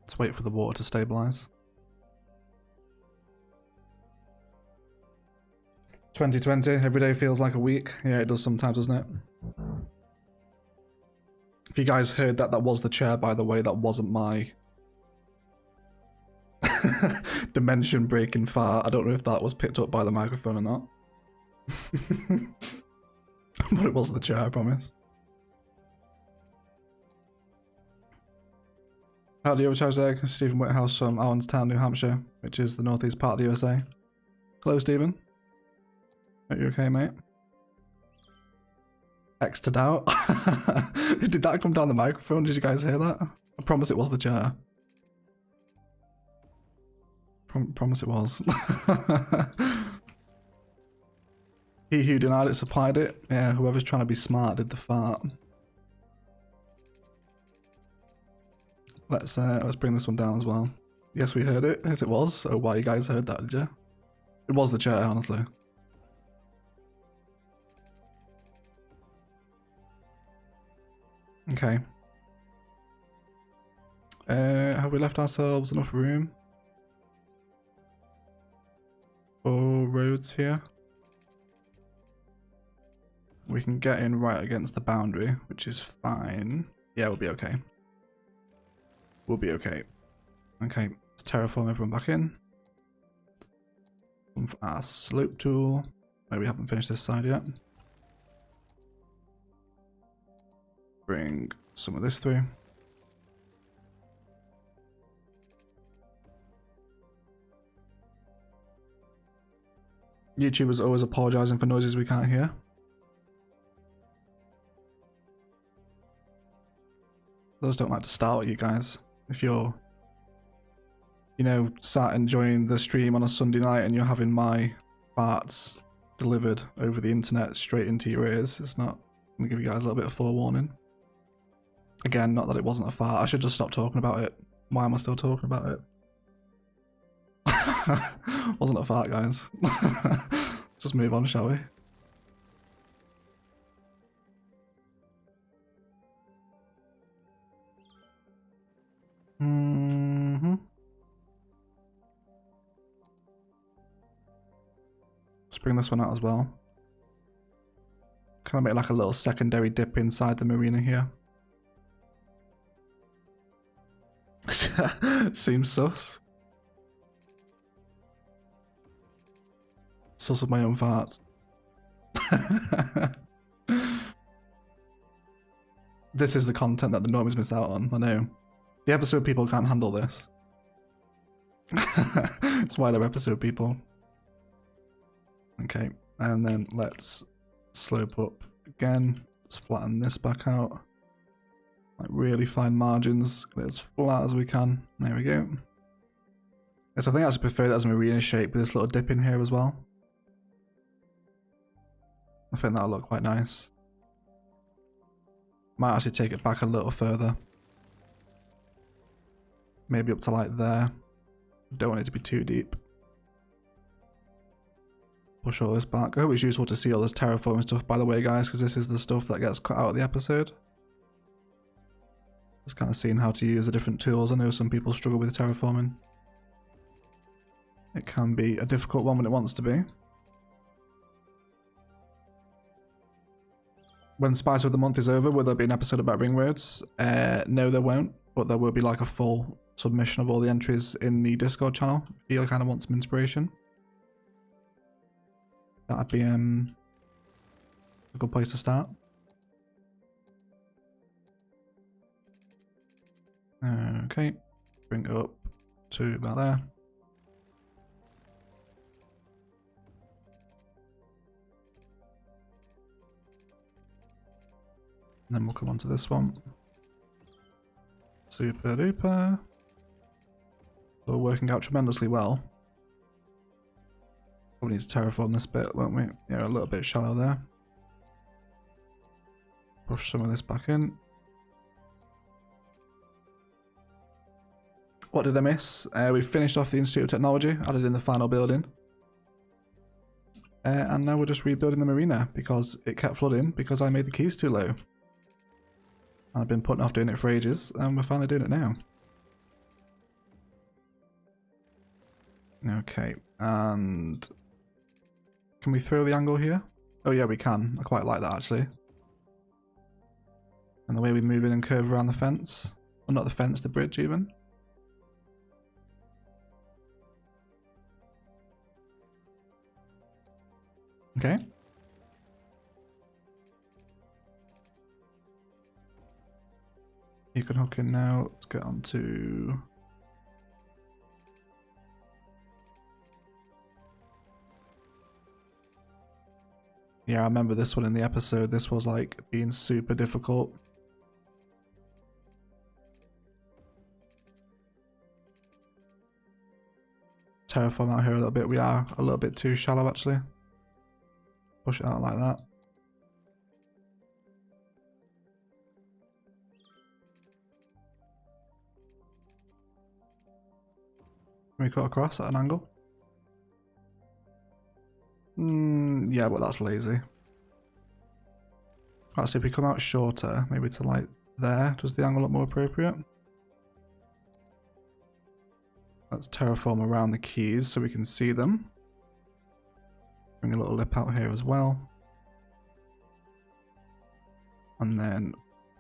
Let's wait for the water to stabilize. 2020, every day feels like a week. Yeah, it does sometimes, doesn't it? If you guys heard that, that was the chair, by the way. That wasn't my dimension breaking fart. I don't know if that was picked up by the microphone or not. But it was the chair, I promise. How do you overcharge there? Stephen Whithouse from Allenstown, New Hampshire, which is the northeast part of the USA. Hello, Stephen. Are you okay, mate? X'd out. Did that come down the microphone? Did you guys hear that? I promise it was the chair. Promise it was. He who denied it supplied it. Yeah, whoever's trying to be smart did the fart. Let's bring this one down as well. Yes, we heard it. Yes, it was. So why you guys heard that, did you? It was the chair, honestly. Okay. Have we left ourselves enough room for roads here? We can get in right against the boundary, which is fine. Yeah, we'll be okay. We'll be okay. Okay, let's terraform everyone back in. Our slope tool. Oh, we haven't finished this side yet. Bring some of this through. YouTubers always apologising for noises we can't hear. Those don't like to start with you guys. If you're, you know, sat enjoying the stream on a Sunday night and you're having my farts delivered over the internet straight into your ears, it's not. I'm gonna give you guys a little bit of forewarning. Again, not that it wasn't a fart. I should just stop talking about it. Why am I still talking about it? Wasn't a fart, guys. Just move on, shall we? bring this one out as well. Kind of make like a little secondary dip inside the marina here. Seems sus. Sus of my own farts. This is the content that the normies miss out on, I know. The episode people can't handle this. That's why they're episode people. Okay, and then let's slope up again. Let's flatten this back out. Like really fine margins, get it as flat as we can. There we go. Yes, I think I actually prefer that as a marina shape with this little dip in here as well. I think that'll look quite nice. Might actually take it back a little further. Maybe up to like there. Don't want it to be too deep. Push all this back. I hope it's useful to see all this terraforming stuff, by the way, guys, because this is the stuff that gets cut out of the episode. Just kind of seeing how to use the different tools. I know some people struggle with terraforming. It can be a difficult one when it wants to be. When Spice of the Month is over, will there be an episode about ring roads? No, there won't, but there will be like a full submission of all the entries in the Discord channel if you kind of want some inspiration. That'd be a good place to start. Okay, bring it up to about there. And then we'll come on to this one. Super duper. We're working out tremendously well. Probably need to terraform this bit, won't we? Yeah, a little bit shallow there. Push some of this back in. What did I miss? We finished off the Institute of Technology, added in the final building. And now we're just rebuilding the marina because it kept flooding because I made the keys too low. I've been putting off doing it for ages, and we're finally doing it now. Okay, and can we throw the angle here? Oh yeah, we can. I quite like that actually. And the way we move in and curve around the fence. Well, not the fence, the bridge even. Okay. You can hook in now. Let's get on to... Yeah, I remember this one in the episode. This was like being super difficult. Terraform out here a little bit. We are a little bit too shallow actually. Push it out like that. Can we cut across at an angle? Yeah, but that's lazy. Right, so if we come out shorter, maybe to like there, does the angle look more appropriate? Let's terraform around the keys so we can see them. Bring a little lip out here as well. And then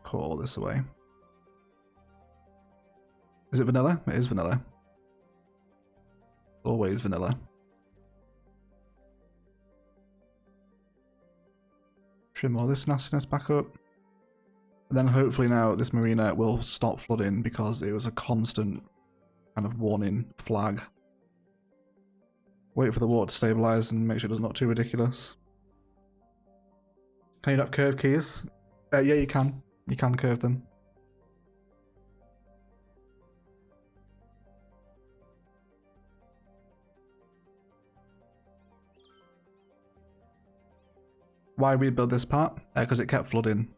cut all this away. Is it vanilla? It is vanilla. Always vanilla. Trim all this nastiness back up. And then hopefully now this marina will stop flooding because it was a constant kind of warning flag. Wait for the water to stabilise and make sure it's not too ridiculous. Can you not curve keys? Yeah, you can. You can curve them. Why rebuild this part? Because it kept flooding.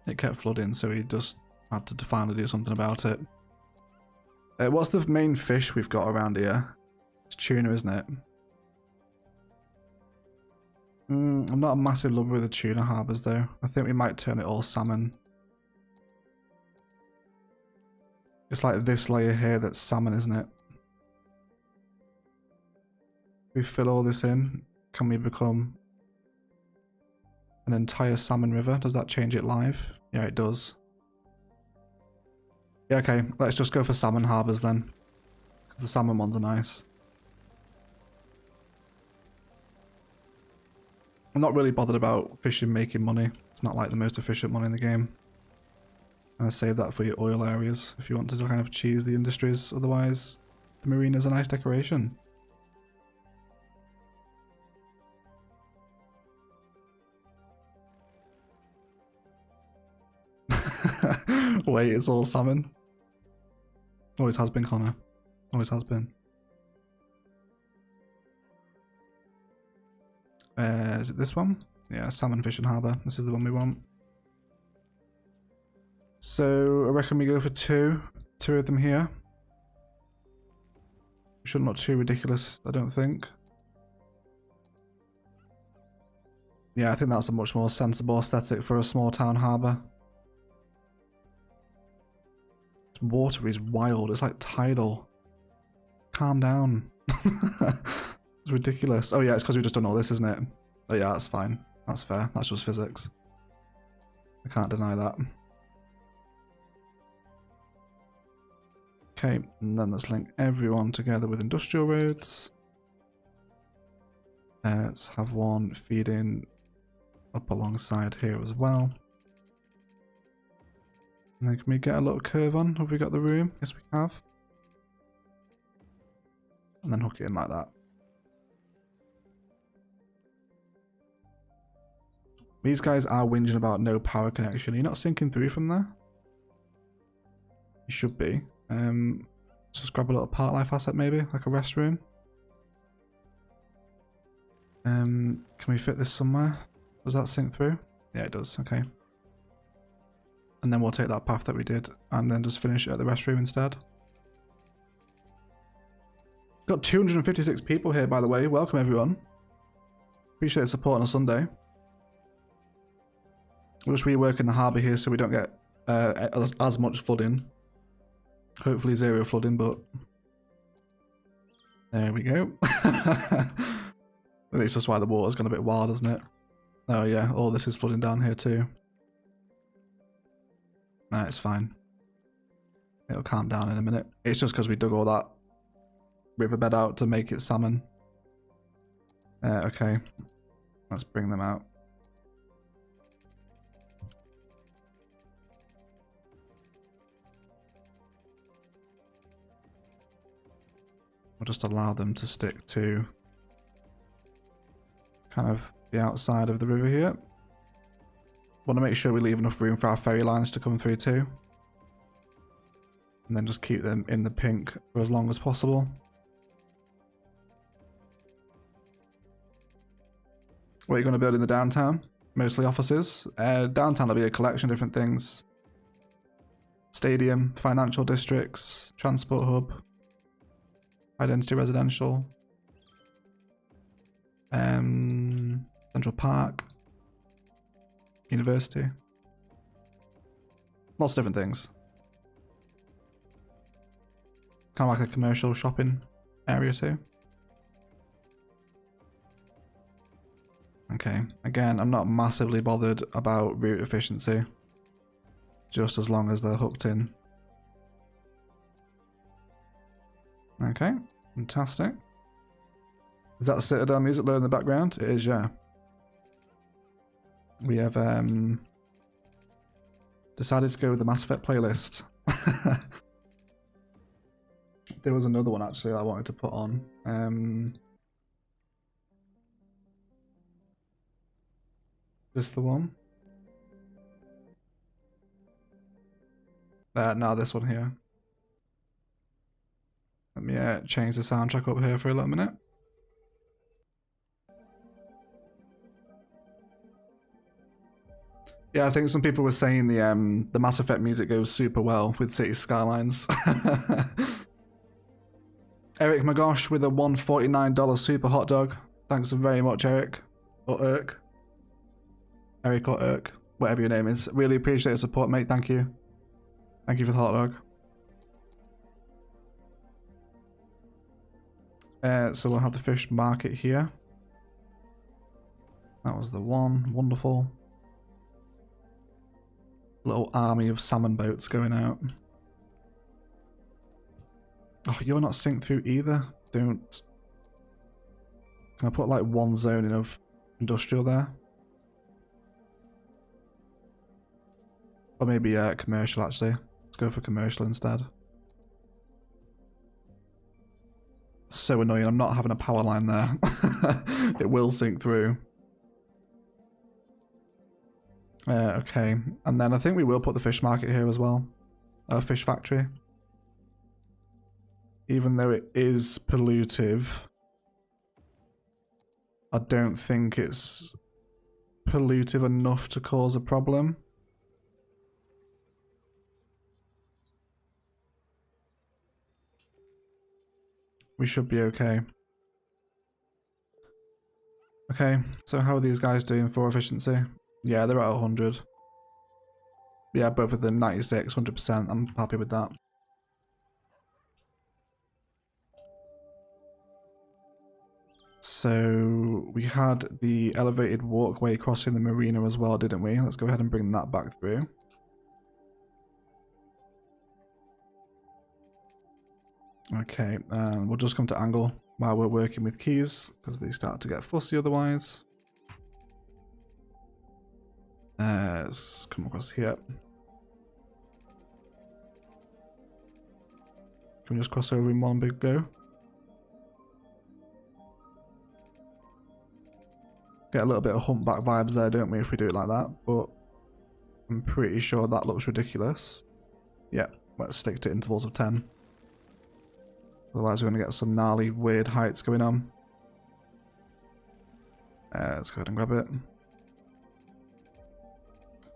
It kept flooding, so we just had to finally do something about it. What's the main fish we've got around here? It's tuna, isn't it? I'm not a massive lover of the tuna harbours though. I think we might turn it all salmon. It's like this layer here that's salmon, isn't it? We fill all this in. Can we become an entire salmon river? Does that change it live? Yeah, it does. Yeah, okay. Let's just go for salmon harbours then. Because the salmon ones are nice. I'm not really bothered about fishing making money. It's not like the most efficient money in the game. And I save that for your oil areas if you want to kind of cheese the industries. Otherwise, the marina's a nice decoration. Wait, it's all salmon. Always has been, Connor. Always has been. Is it this one? Yeah, salmon fishing harbour. This is the one we want. So I reckon we go for two of them here. Shouldn't look too ridiculous, I don't think. Yeah, I think that's a much more sensible aesthetic for a small town harbour. This water is wild, it's like tidal. Calm down. It's ridiculous. Oh yeah, it's because we've just done all this, isn't it? Oh yeah, that's fine. That's fair. That's just physics. I can't deny that. Okay, and then let's link everyone together with industrial roads. Let's have one feeding up alongside here as well. And then can we get a little curve on? Have we got the room? Yes, we have. And then hook it in like that. These guys are whinging about no power connection. Are you not sinking through from there? You should be. Just grab a little part life asset maybe, like a restroom. Can we fit this somewhere? Does that sink through? Yeah, it does. Okay. And then we'll take that path that we did and then just finish it at the restroom instead. Got 256 people here, by the way. Welcome, everyone. Appreciate the support on a Sunday. We're just reworking the harbour here so we don't get as much flooding. Hopefully zero flooding, but there we go. I think it's just why the water's gone a bit wild, isn't it? Oh yeah, all this is flooding down here too. Nah, it's fine. It'll calm down in a minute. It's just because we dug all that riverbed out to make it salmon. Okay, let's bring them out. We'll just allow them to stick to kind of the outside of the river here. Want to make sure we leave enough room for our ferry lines to come through too. And then just keep them in the pink for as long as possible. What are you going to build in the downtown? Mostly offices. Downtown will be a collection of different things. Stadium, financial districts, transport hub. High-density residential, Central Park, university, lots of different things. Kind of like a commercial shopping area too. Okay, again, I'm not massively bothered about route efficiency, just as long as they're hooked in. Okay, fantastic. Is that Citadel music low in the background? It is, yeah. We have decided to go with the Mass Effect playlist. There was another one actually I wanted to put on. Is this the one? No, this one here. Let me change the soundtrack up here for a little minute. Yeah, I think some people were saying the Mass Effect music goes super well with City Skylines. Eric Magosh with a $149 super hot dog. Thanks very much, Eric. Or Irk. Eric or Irk, whatever your name is. Really appreciate the support, mate. Thank you. Thank you for the hot dog. So we'll have the fish market here. That was the one. Wonderful. Little army of salmon boats going out. Oh, you're not synced through either. Don't. Can I put like one zone in of industrial there? Or maybe commercial actually. Let's go for commercial instead. So annoying, I'm not having a power line there. It will sink through. Okay, and then I think we will put the fish market here as well. Fish factory. Even though it is pollutive, I don't think it's pollutive enough to cause a problem. We should be okay. Okay, so how are these guys doing for efficiency? Yeah, they're at 100. Yeah, both of them 96, 100%. I'm happy with that. So we had the elevated walkway crossing the marina as well, didn't we? Let's go ahead and bring that back through. Okay, we'll just come to angle while we're working with keys because they start to get fussy otherwise. Let's come across here. Can we just cross over in one big go? Get a little bit of humpback vibes there, don't we, if we do it like that, but I'm pretty sure that looks ridiculous. Yeah, let's stick to intervals of 10. Otherwise we're going to get some gnarly, weird heights going on. Let's go ahead and grab it.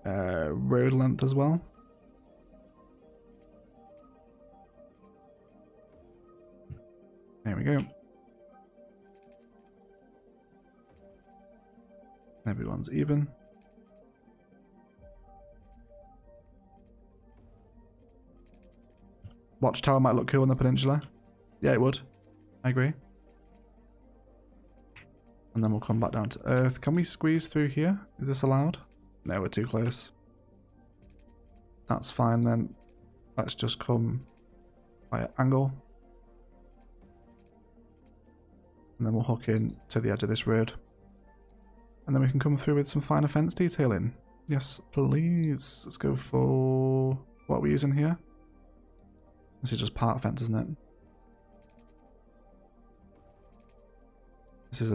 Road length as well. There we go. Everyone's even. Watchtower might look cool on the peninsula. Yeah, it would. I agree. And then we'll come back down to Earth. Can we squeeze through here? Is this allowed? No, we're too close. That's fine then. Let's just come by an angle. And then we'll hook in to the edge of this road. And then we can come through with some finer fence detailing. Yes, please. Let's go for... what are we using here? This is just park fence, isn't it? This is a...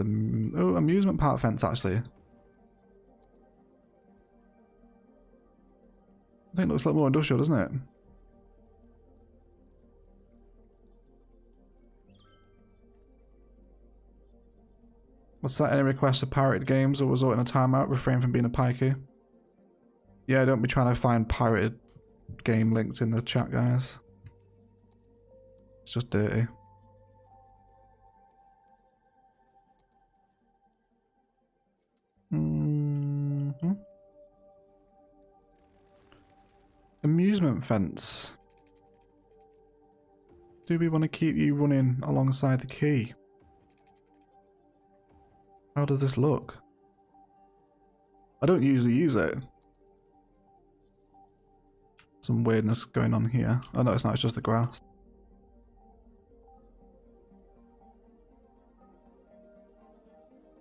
oh, amusement park fence, actually. I think it looks like more industrial, doesn't it? What's that? Any requests for pirated games or resort in a timeout? Refrain from being a pikey. Yeah, don't be trying to find pirated game links in the chat, guys. It's just dirty. Amusement fence. Do we want to keep you running alongside the quay? How does this look? I don't usually use it. Some weirdness going on here. Oh no, it's not, it's just the grass.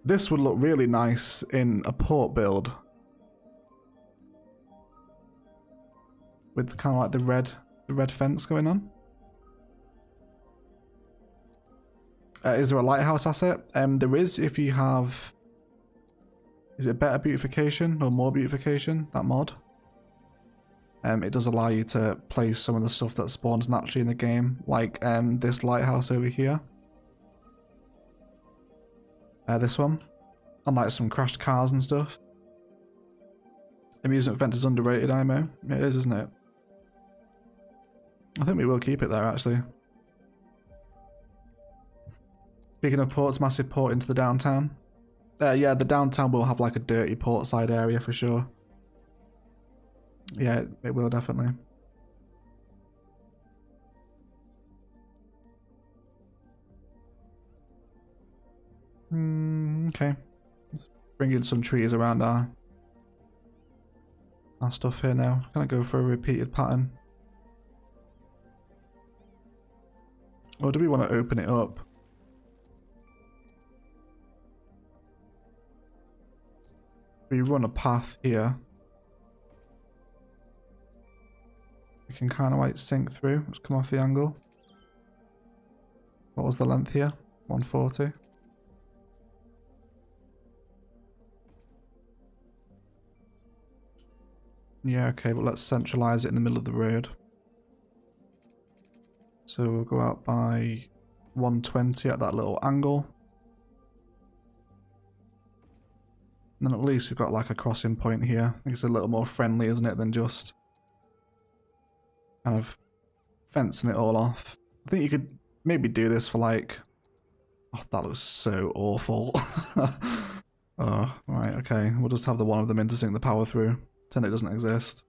This would look really nice in a port build. With kind of like the red fence going on. Is there a lighthouse asset? There is if you have... is it better beautification or more beautification? That mod. It does allow you to place some of the stuff that spawns naturally in the game, like this lighthouse over here. This one. And like some crashed cars and stuff. Amusement fence is underrated, IMO. It is, isn't it? I think we will keep it there, actually. Speaking of ports, massive port into the downtown. Yeah, the downtown will have like a dirty port side area for sure. Yeah, it will definitely. Okay, let's bring in some trees around our stuff here now. Gonna go for a repeated pattern. Or do we want to open it up? We run a path here. We can kind of like sink through. Let's come off the angle. What was the length here? 140. Yeah, okay, but let's centralize it in the middle of the road. So we'll go out by 120 at that little angle. And then at least we've got like a crossing point here. I think it's a little more friendly, isn't it, than just kind of fencing it all off. I think you could maybe do this for like... Oh, that looks so awful. Oh, right, okay. We'll just have the one of them in to sink the power through. Pretend it doesn't exist.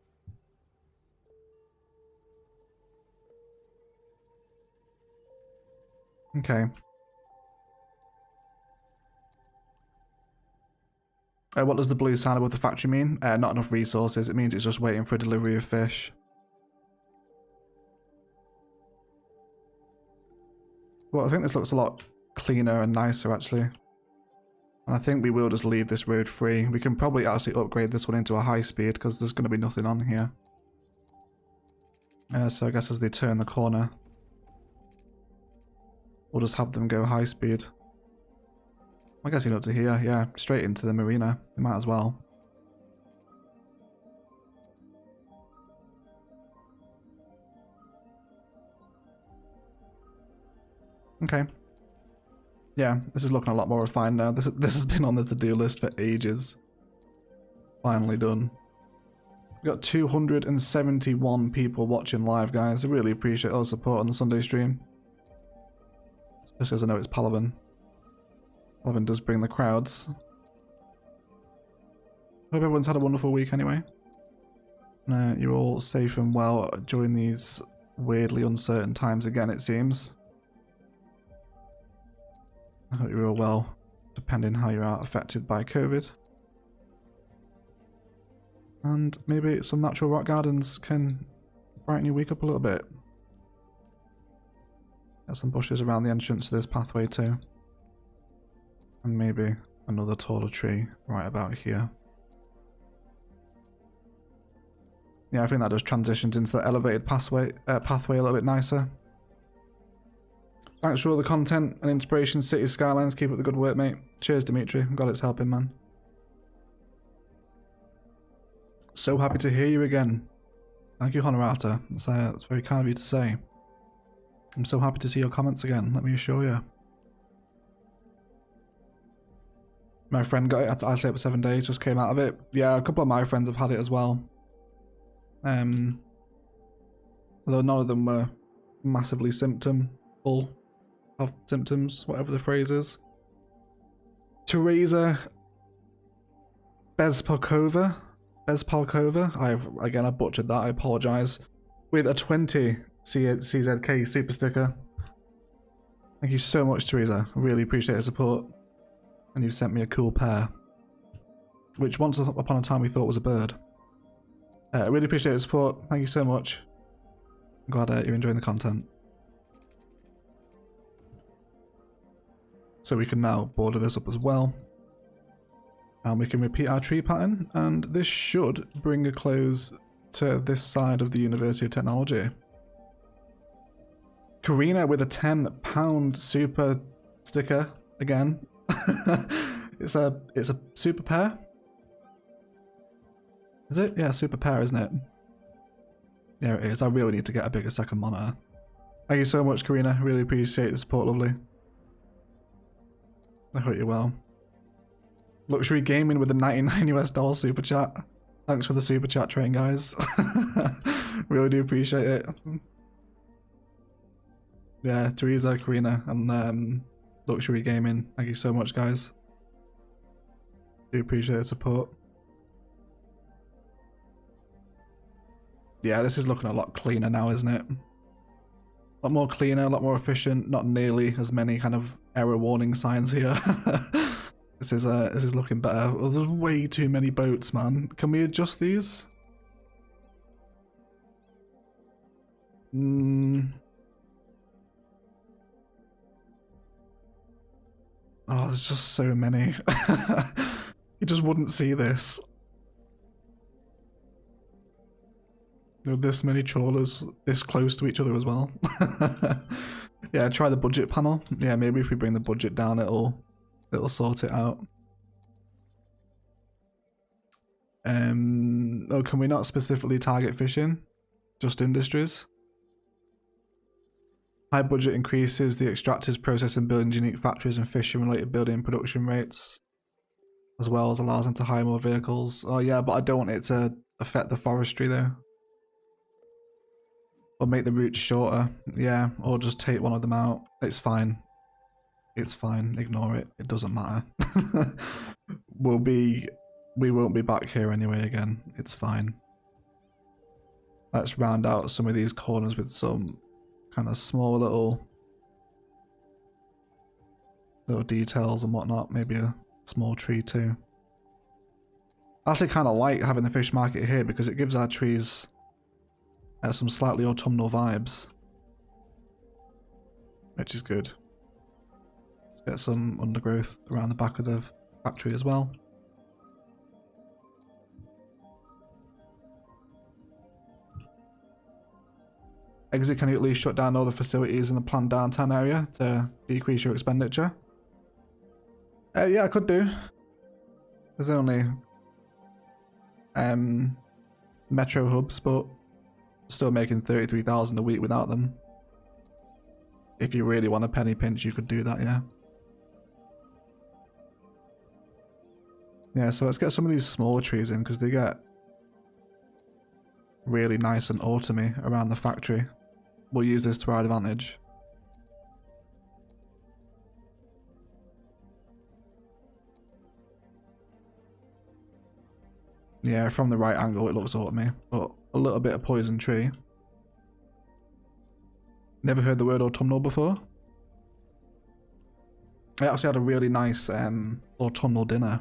Okay. What does the blue sign above the factory mean? Not enough resources. It means it's just waiting for a delivery of fish. Well, I think this looks a lot cleaner and nicer, actually. And I think we will just leave this road free. We can probably actually upgrade this one into a high speed because there's going to be nothing on here. So I guess as they turn the corner, we'll just have them go high speed. I guess up to here, yeah, straight into the marina. We might as well. Okay. Yeah, this is looking a lot more refined now. This has been on the to-do list for ages. Finally done. We've got 271 people watching live, guys. I really appreciate all the support on the Sunday stream. Especially as I know it's Palaven. Palaven does bring the crowds. Hope everyone's had a wonderful week anyway. You're all safe and well during these weirdly uncertain times again, it seems. I hope you're all well, depending how you are affected by COVID. And maybe some natural rock gardens can brighten your week up a little bit. Got some bushes around the entrance to this pathway too. And maybe another taller tree right about here. Yeah, I think that just transitions into the elevated pathway a little bit nicer. Thanks for all the content and inspiration, City Skylines. Keep up the good work, mate. Cheers, Dimitri. I'm glad it's helping, man. So happy to hear you again. Thank you, Honorata. That's very kind of you to say. I'm so happy to see your comments again, let me assure you. My friend got it, had to isolate for 7 days, just came out of it. Yeah, a couple of my friends have had it as well. Although none of them were massively symptomful of symptoms, whatever the phrase is. Teresa Bezpalkova, I butchered that, I apologise. With a 20 CZK super sticker. Thank you so much, Teresa. I really appreciate your support. And you've sent me a cool pair, which once upon a time we thought was a bird. I really appreciate your support. Thank you so much. I'm glad you're enjoying the content. So we can now border this up as well. And we can repeat our tree pattern. And this should bring a close to this side of the University of Technology. Karina with a £10 super sticker again. It's a super pair. Is it? Yeah, super pair, isn't it? Yeah, it is. I really need to get a bigger second monitor. Thank you so much, Karina. Really appreciate the support, lovely. I hope you're well. Luxury Gaming with a $99 US super chat. Thanks for the super chat train, guys. Really do appreciate it. Yeah, Teresa, Karina, and Luxury Gaming. Thank you so much, guys. Do appreciate the support. Yeah, this is looking a lot cleaner now, isn't it? A lot more cleaner, a lot more efficient. Not nearly as many kind of error warning signs here. This is looking better. Oh, there's way too many boats, man. Can we adjust these? Oh, there's just so many. You just wouldn't see this. There are this many trawlers this close to each other as well. Yeah, try the budget panel. Yeah, maybe if we bring the budget down, it'll sort it out. Oh, can we not specifically target fishing? Just industries? High budget increases the extractors, processing, building unique factories and fishing related building production rates, as well as allows them to hire more vehicles. Oh yeah, but I don't want it to affect the forestry though. Or make the routes shorter. Yeah, or just take one of them out. It's fine. It's fine. Ignore it. It doesn't matter. We won't be back here anyway again. It's fine. Let's round out some of these corners with some kind of small little details and whatnot. Maybe a small tree too. I actually kind of like having the fish market here because it gives our trees some slightly autumnal vibes, which is good. Let's get some undergrowth around the back of the factory as well. Exit, can you at least shut down all the facilities in the planned downtown area to decrease your expenditure? Yeah, I could do. There's only metro hubs, but still making 33,000 a week without them. If you really want a penny pinch, you could do that, yeah. Yeah, so let's get some of these smaller trees in because they get really nice and autumny around the factory. We'll use this to our advantage. Yeah, from the right angle it looks autumny, but a little bit of poison tree. Never heard the word autumnal before. I actually had a really nice autumnal dinner.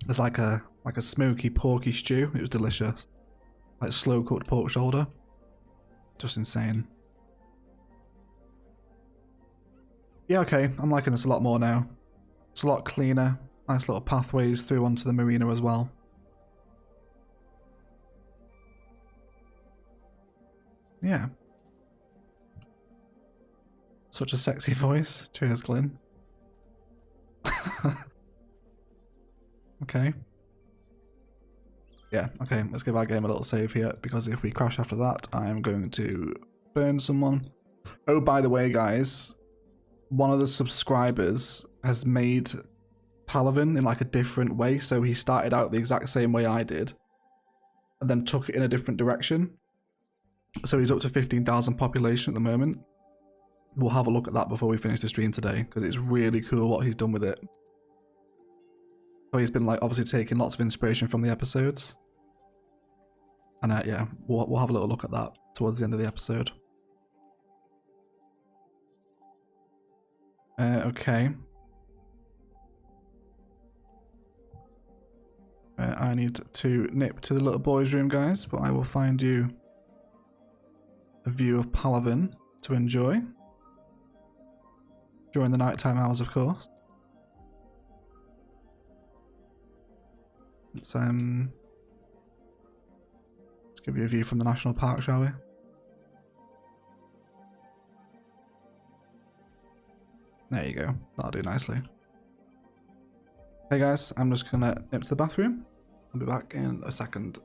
It's like a smoky porky stew. It was delicious. Like slow cooked pork shoulder. Just insane. Yeah, okay, I'm liking this a lot more now. It's a lot cleaner. Nice little pathways through onto the marina as well. Yeah. Such a sexy voice. Cheers, Glyn. Okay. Yeah, okay, let's give our game a little save here, because if we crash after that, I am going to burn someone. Oh, by the way, guys, one of the subscribers has made Palaven in like a different way, so he started out the exact same way I did, and then took it in a different direction. So he's up to 15,000 population at the moment. We'll have a look at that before we finish the stream today, because it's really cool what he's done with it. So he's been like obviously taking lots of inspiration from the episodes. And yeah, we'll have a little look at that towards the end of the episode. Okay. I need to nip to the little boys' room, guys, but I will find you a view of Palaven to enjoy. During the nighttime hours, of course. Let's give you a view from the national park, shall we? There you go. That'll do nicely. Hey guys, I'm just gonna nip to the bathroom. I'll be back in a second.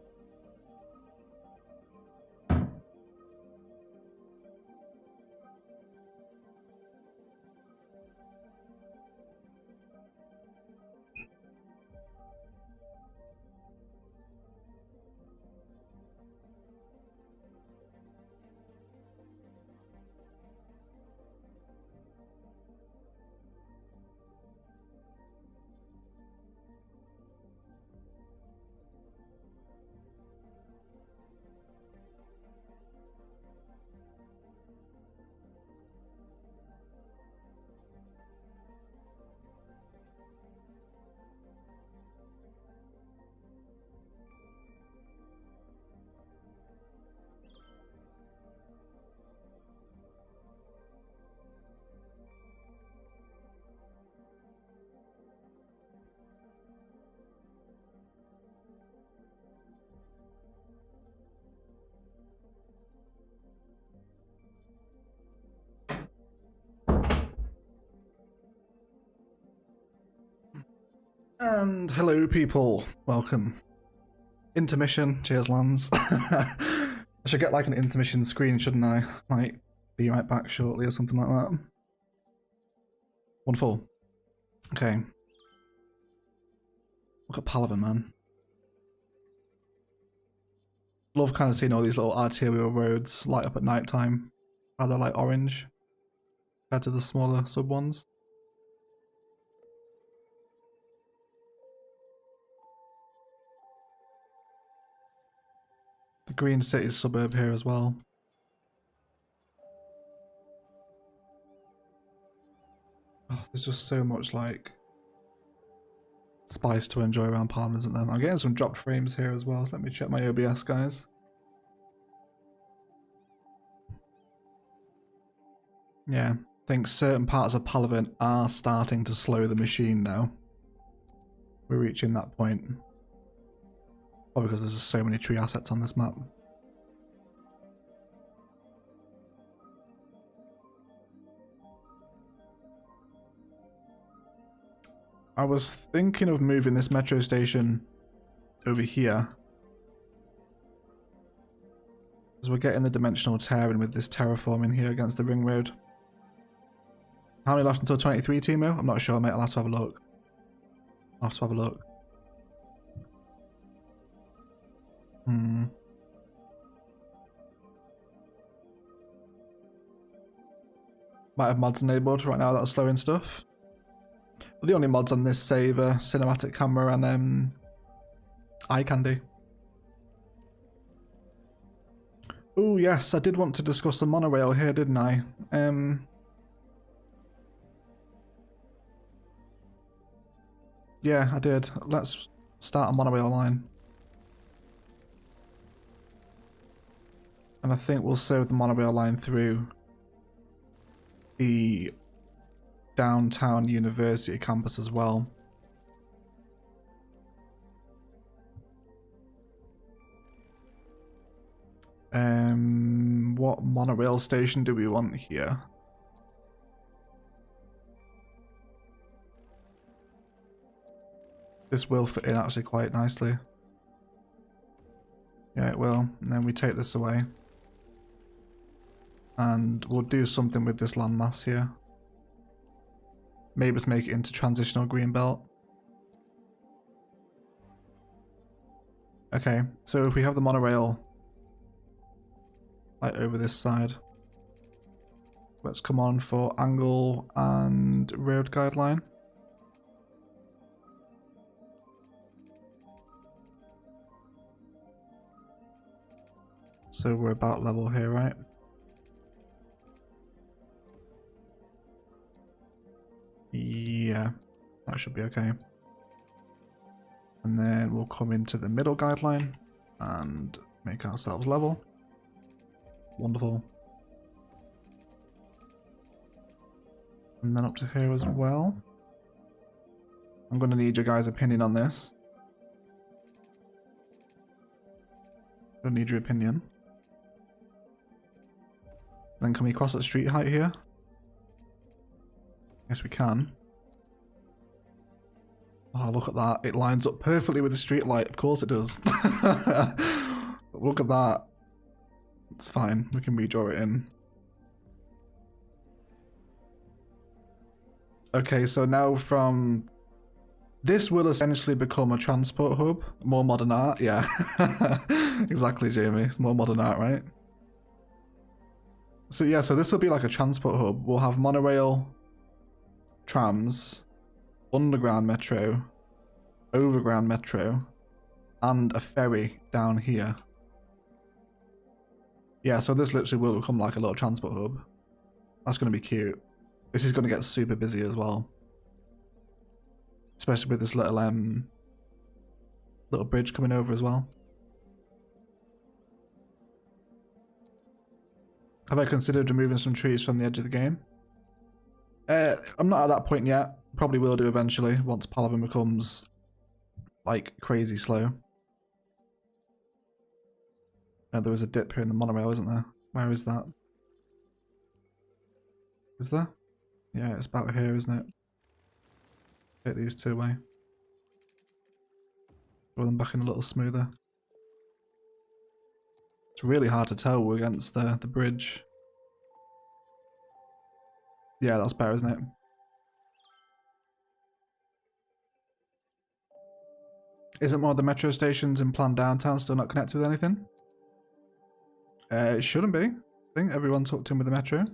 And hello people, welcome. Intermission, cheers lands. I should get like an intermission screen, shouldn't I? Like, be right back shortly or something like that. Wonderful. Okay. Look at Palaven, man. Love kind of seeing all these little arterial roads light up at night time. How they're like orange compared to the smaller sub ones. The Green City suburb here as well. Oh, there's just so much like spice to enjoy around Palm, isn't there? I'm getting some dropped frames here as well, so let me check my OBS, guys. Yeah, I think certain parts of Palaven are starting to slow the machine now. We're reaching that point. Probably because there's just so many tree assets on this map. I was thinking of moving this metro station over here. Because we're getting the dimensional tearing with this terraforming here against the ring road. How many left until 23, Timo? I'm not sure, mate. I'll have to have a look. I'll have to have a look. Might have mods enabled right now that are slowing stuff. But the only mods on this save are cinematic camera and eye candy. Oh yes, I did want to discuss the monorail here, didn't I? Yeah, I did. Let's start a monorail line. And I think we'll serve the monorail line through the downtown university campus as well. What monorail station do we want here? This will fit in actually quite nicely. Yeah, it will. And then we take this away. And we'll do something with this landmass here. Maybe let's make it into transitional green belt. Okay, so if we have the monorail like over this side, let's come on for angle and road guideline. So we're about level here, right? Yeah, that should be okay. And then we'll come into the middle guideline and make ourselves level. Wonderful. And then up to here as well. I'm going to need your guys' opinion on this. I need your opinion. Then can we cross at street height here? Yes, we can. Oh, look at that. It lines up perfectly with the street light. Of course it does. Look at that. It's fine. We can redraw it in. Okay, so now from... This will essentially become a transport hub. More modern art, yeah. Exactly, Jamie. It's more modern art, right? So yeah, so this will be like a transport hub. We'll have monorail, trams, underground metro, overground metro, and a ferry down here. Yeah, so this literally will become like a little transport hub. That's going to be cute. This is going to get super busy as well. Especially with this little little bridge coming over as well. Have I considered removing some trees from the edge of the game? I'm not at that point yet. Probably will do eventually once Palaven becomes like crazy slow. There was a dip here in the monorail, isn't there? Where is that? Is there? Yeah, it's about here, isn't it? Take these two away. Throw them back in a little smoother. It's really hard to tell against the bridge. Yeah, that's better, isn't it? Isn't one of the metro stations in planned downtown still not connected with anything? It shouldn't be. I think everyone's hooked in with the metro.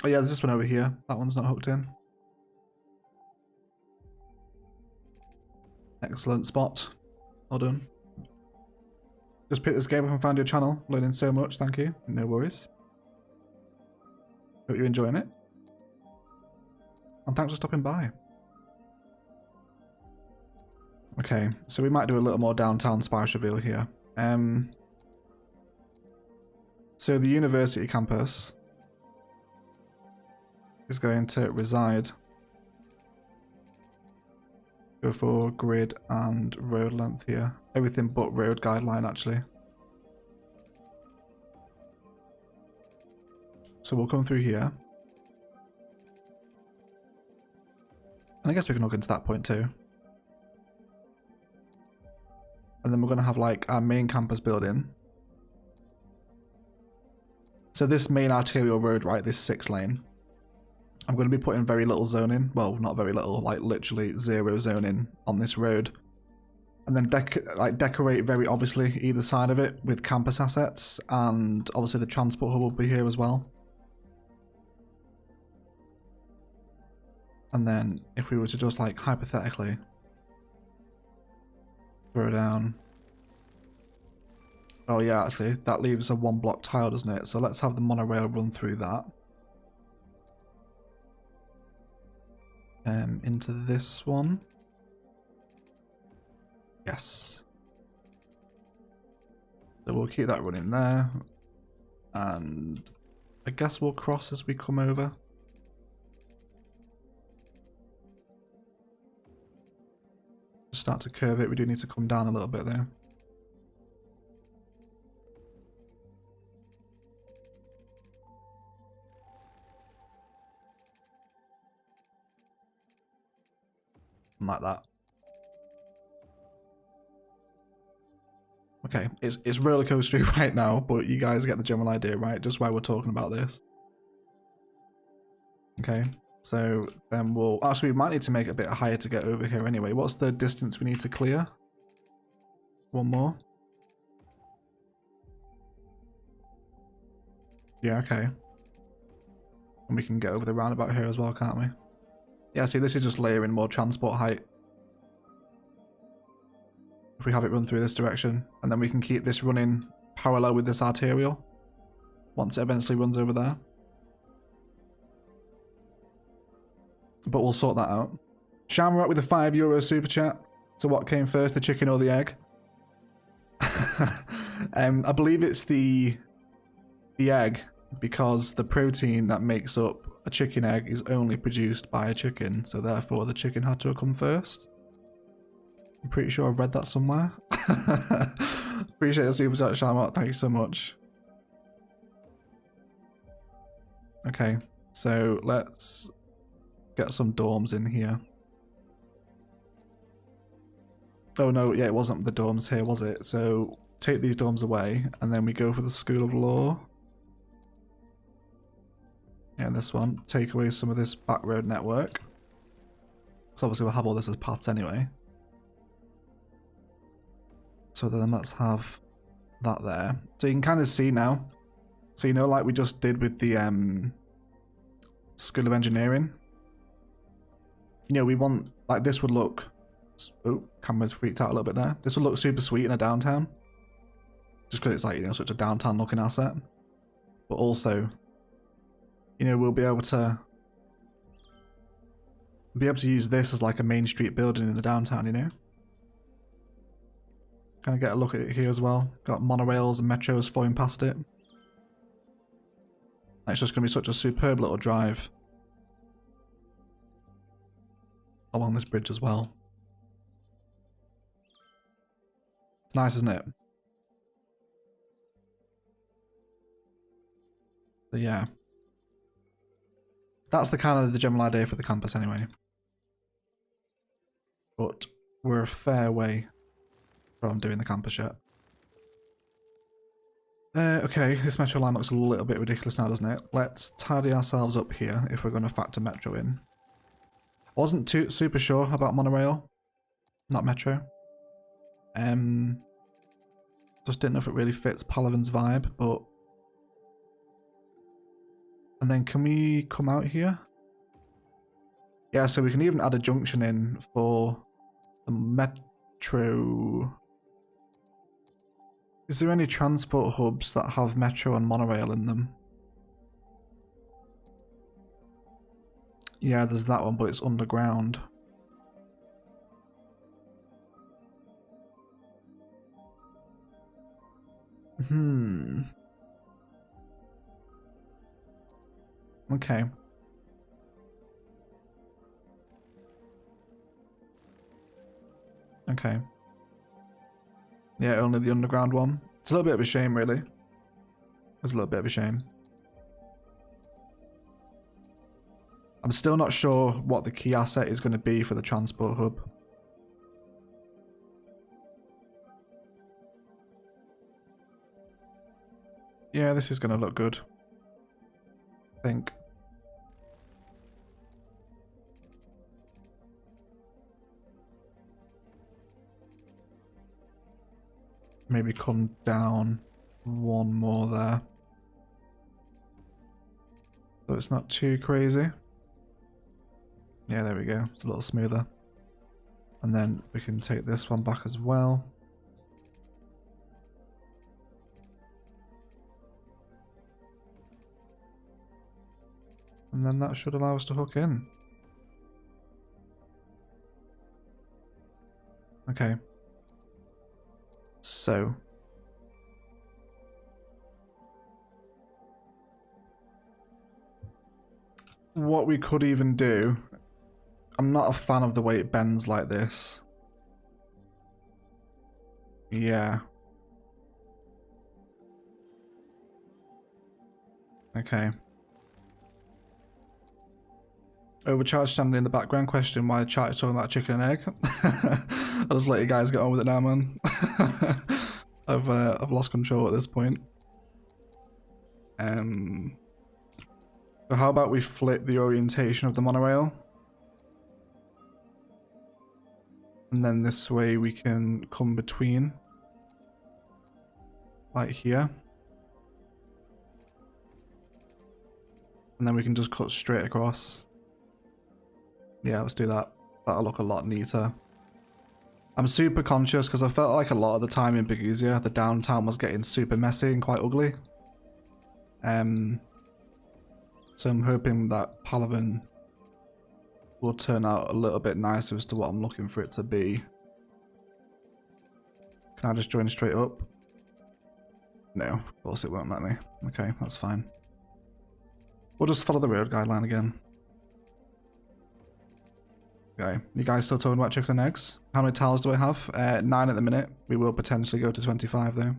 Oh yeah, there's this one over here. That one's not hooked in. Excellent spot. Well done. Just picked this game up and found your channel. Learning so much, thank you. No worries. Hope you're enjoying it. And thanks for stopping by. Okay, so we might do a little more downtown spice reveal here. So the university campus is going to reside. Go for grid and road length here. Everything but road guideline actually. So we'll come through here. And I guess we can hook into that point too. And then we're going to have like our main campus building. So this main arterial road, right, this 6-lane, I'm going to be putting very little zoning. Well, not very little, like literally 0 zoning on this road. And then decorate very obviously either side of it with campus assets, and obviously the transport hub will be here as well. And then if we were to just like hypothetically throw down. Oh yeah, actually that leaves a 1-block tile, doesn't it? So let's have the monorail run through that. Into this one. Yes. So we'll keep that running there. And I guess we'll cross as we come over. Start to curve it. We do need to come down a little bit though. Like that. Okay, it's roller coaster right now, but you guys get the general idea, right? Just why we're talking about this. Okay, so then we'll actually we might need to make it a bit higher to get over here anyway. What's the distance we need to clear? One more. Yeah, okay. And we can get over the roundabout here as well, can't we? Yeah, see, this is just layering more transport height. If we have it run through this direction, and then we can keep this running parallel with this arterial once it eventually runs over there. But we'll sort that out. Shamrock with a €5 super chat. So what came first, the chicken or the egg? I believe it's the egg, because the protein that makes up a chicken egg is only produced by a chicken, so therefore the chicken had to come first. I'm pretty sure I've read that somewhere. Appreciate the super chat, Shamrock. Thank you so much. Okay, so let's get some dorms in here. Oh no, yeah, it wasn't the dorms here, was it? So take these dorms away, and then we go for the School of Law. Yeah, this one. Take away some of this back road network. So obviously we'll have all this as paths anyway. So then let's have that there. So you can kind of see now. So you know, like we just did with the School of Engineering. You know, we want, like this would look, oh, camera's freaked out a little bit there. This would look super sweet in a downtown. Just because it's like, you know, such a downtown looking asset. But also, you know, we'll be able to use this as like a main street building in the downtown, you know? Kind of get a look at it here as well. Got monorails and metros flowing past it. It's just going to be such a superb little drive along this bridge as well. It's nice, isn't it? So yeah. That's the kind of the general idea for the campus anyway. But we're a fair way from doing the campus yet. Okay, this metro line looks a little bit ridiculous now, doesn't it? Let's tidy ourselves up here if we're going to factor metro in. I wasn't too super sure about monorail, not metro. Just didn't know if it really fits Palaven's vibe, but... And then can we come out here? Yeah, so we can even add a junction in for the metro. Is there any transport hubs that have metro and monorail in them? Yeah, there's that one, but it's underground. Okay. Okay. Yeah, only the underground one. It's a little bit of a shame, really. It's a little bit of a shame. I'm still not sure what the key asset is going to be for the transport hub. Yeah, this is going to look good, I think. Maybe come down one more there. So it's not too crazy. Yeah, there we go. It's a little smoother. And then we can take this one back as well. And then that should allow us to hook in. Okay. So. What we could even do, I'm not a fan of the way it bends like this. Yeah. Okay. Overcharged standing in the background, question why the chat is talking about chicken and egg. I'll just let you guys get on with it now, man. I've lost control at this point. So how about we flip the orientation of the monorail? And then this way we can come between. Like here. And then we can just cut straight across. Yeah, let's do that. That'll look a lot neater. I'm super conscious because I felt like a lot of the time in Biguzia, the downtown was getting super messy and quite ugly. So I'm hoping that Palaven will turn out a little bit nicer as to what I'm looking for it to be. Can I just join straight up? No, of course it won't let me. Okay, that's fine. We'll just follow the road guideline again. Okay, you guys still talking about chicken and eggs? How many tiles do I have? 9 at the minute. We will potentially go to 25 though.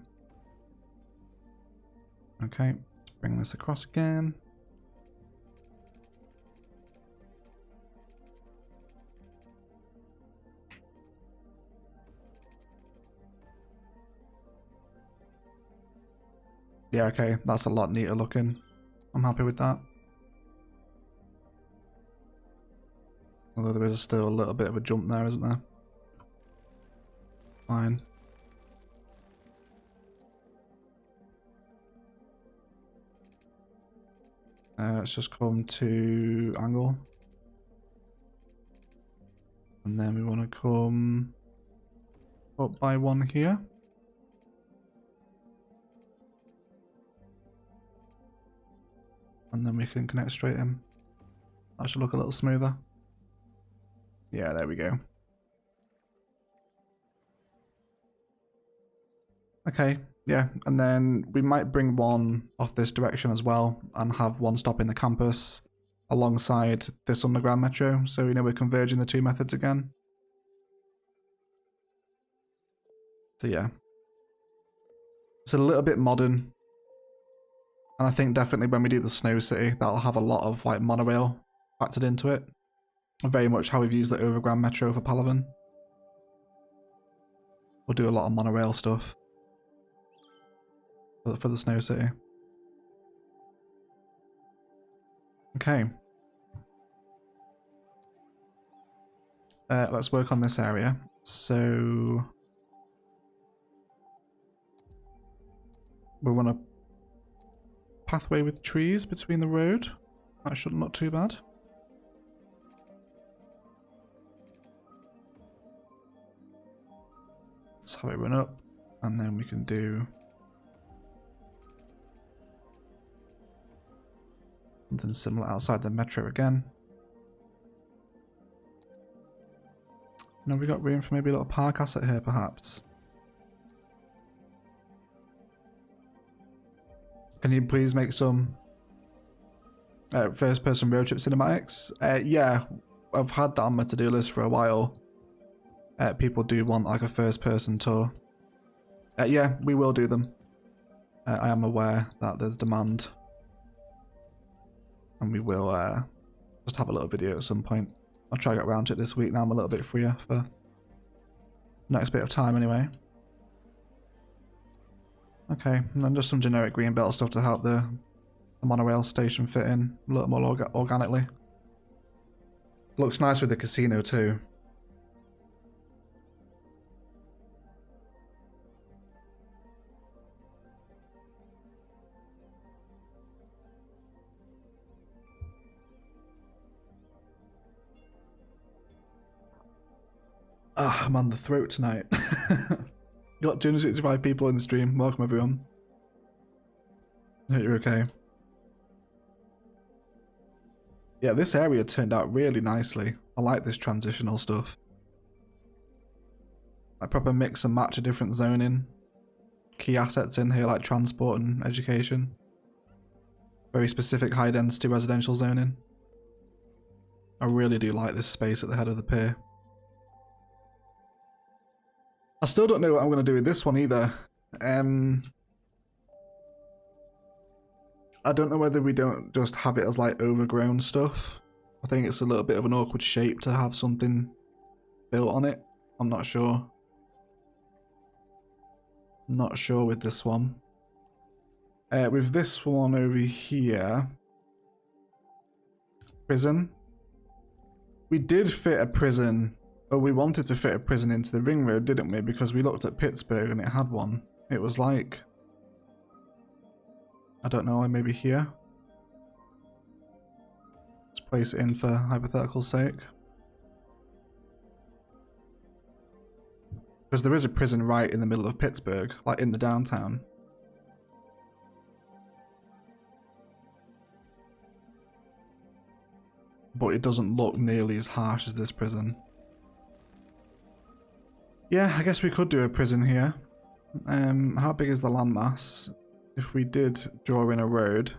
Okay, let's bring this across again. Yeah, okay, that's a lot neater looking. I'm happy with that. Although there is still a little bit of a jump there, isn't there? Fine. Let's just come to angle. And then we want to come up by one here. And then we can connect straight in. That should look a little smoother. Yeah, there we go. Okay, yeah, and then we might bring one off this direction as well and have one stop in the campus alongside this underground metro, so you know we're converging the two methods again. So yeah. It's a little bit modern. And I think definitely when we do the Snow City, that'll have a lot of like monorail factored into it. Very much how we've used the overground metro for Palaven. We'll do a lot of monorail stuff for the Snow City. Okay. Let's work on this area. So we want a pathway with trees between the road. That should not too bad. Let's have it run up, and then we can do something similar outside the metro again. Now we got room for maybe a little park asset here, perhaps. Can you please make some first-person road trip cinematics? Yeah, I've had that on my to-do list for a while. People do want like a first-person tour. Yeah, we will do them. I am aware that there's demand. And we will just have a little video at some point. I'll try to get around to it this week now I'm a little bit freer for the next bit of time anyway. Okay, and then just some generic green belt stuff to help the monorail station fit in a little more organically. Looks nice with the casino too. Ah, I'm on the throat tonight. Got 265 people in the stream. Welcome everyone. I hope you're okay. Yeah, this area turned out really nicely. I like this transitional stuff. I proper mix and match a different zoning. Key assets in here like transport and education. Very specific high density residential zoning. I really do like this space at the head of the pier. I still don't know what I'm going to do with this one either. I don't know whether we don't just have it as like overgrown stuff. I think it's a little bit of an awkward shape to have something built on it. I'm not sure. Not sure with this one. With this one over here. Prison. We did fit a prison. Oh, we wanted to fit a prison into the ring road, didn't we? Because we looked at Pittsburgh and it had one. It was like, I don't know, maybe here. Let's place it in for hypothetical sake. Because there is a prison right in the middle of Pittsburgh, like in the downtown. But it doesn't look nearly as harsh as this prison. Yeah, I guess we could do a prison here. How big is the landmass? If we did draw in a road.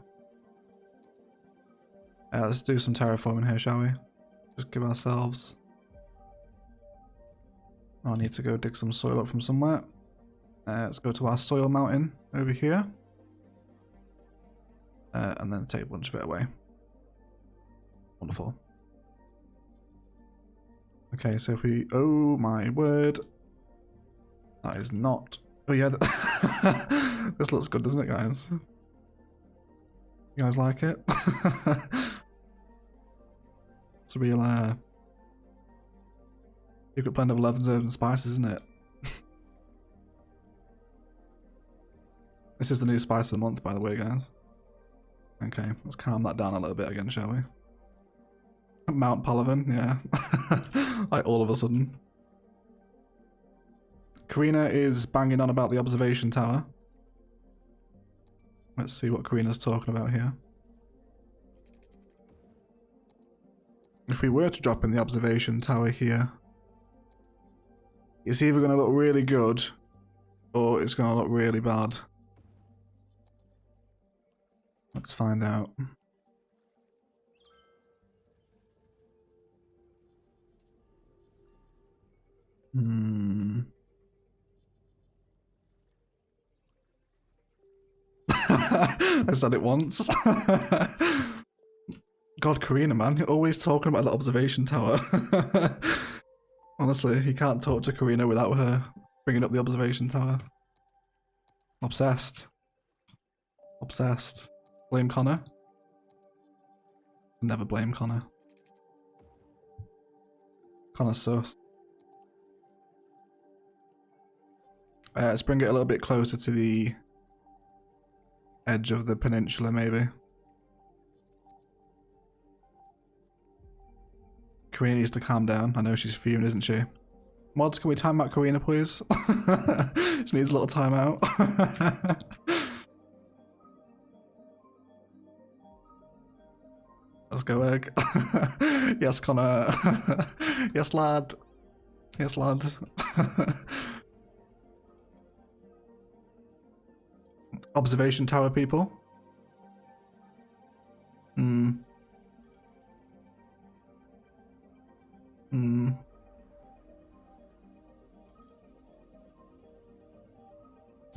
Let's do some terraforming here, shall we? Just give ourselves... I need to go dig some soil up from somewhere. Let's go to our soil mountain over here. And then take a bunch of it away. Wonderful. Okay, so if we... Oh my word. That is not... Oh yeah, this looks good, doesn't it, guys? You guys like it? It's a real secret blend of love and spices, isn't it? This is the new spice of the month, by the way, guys. Okay, let's calm that down a little bit again, shall we? Mount Palaven, yeah. Like all of a sudden. Karina is banging on about the observation tower. Let's see what Karina's talking about here. If we were to drop in the observation tower here, it's either going to look really good or it's going to look really bad. Let's find out. I said it once. God, Karina, man, you're always talking about the observation tower. Honestly, you can't talk to Karina without her bringing up the observation tower. Obsessed. Obsessed. Blame Connor? Never blame Connor. Connor's sus. Let's bring it a little bit closer to the edge of the peninsula, maybe. Karina needs to calm down. I know she's fuming, isn't she? Mods, can we time out Karina, please? She needs a little time out. Let's go, Egg. Yes, Connor. Yes, lad. Yes, lad. Observation tower, people.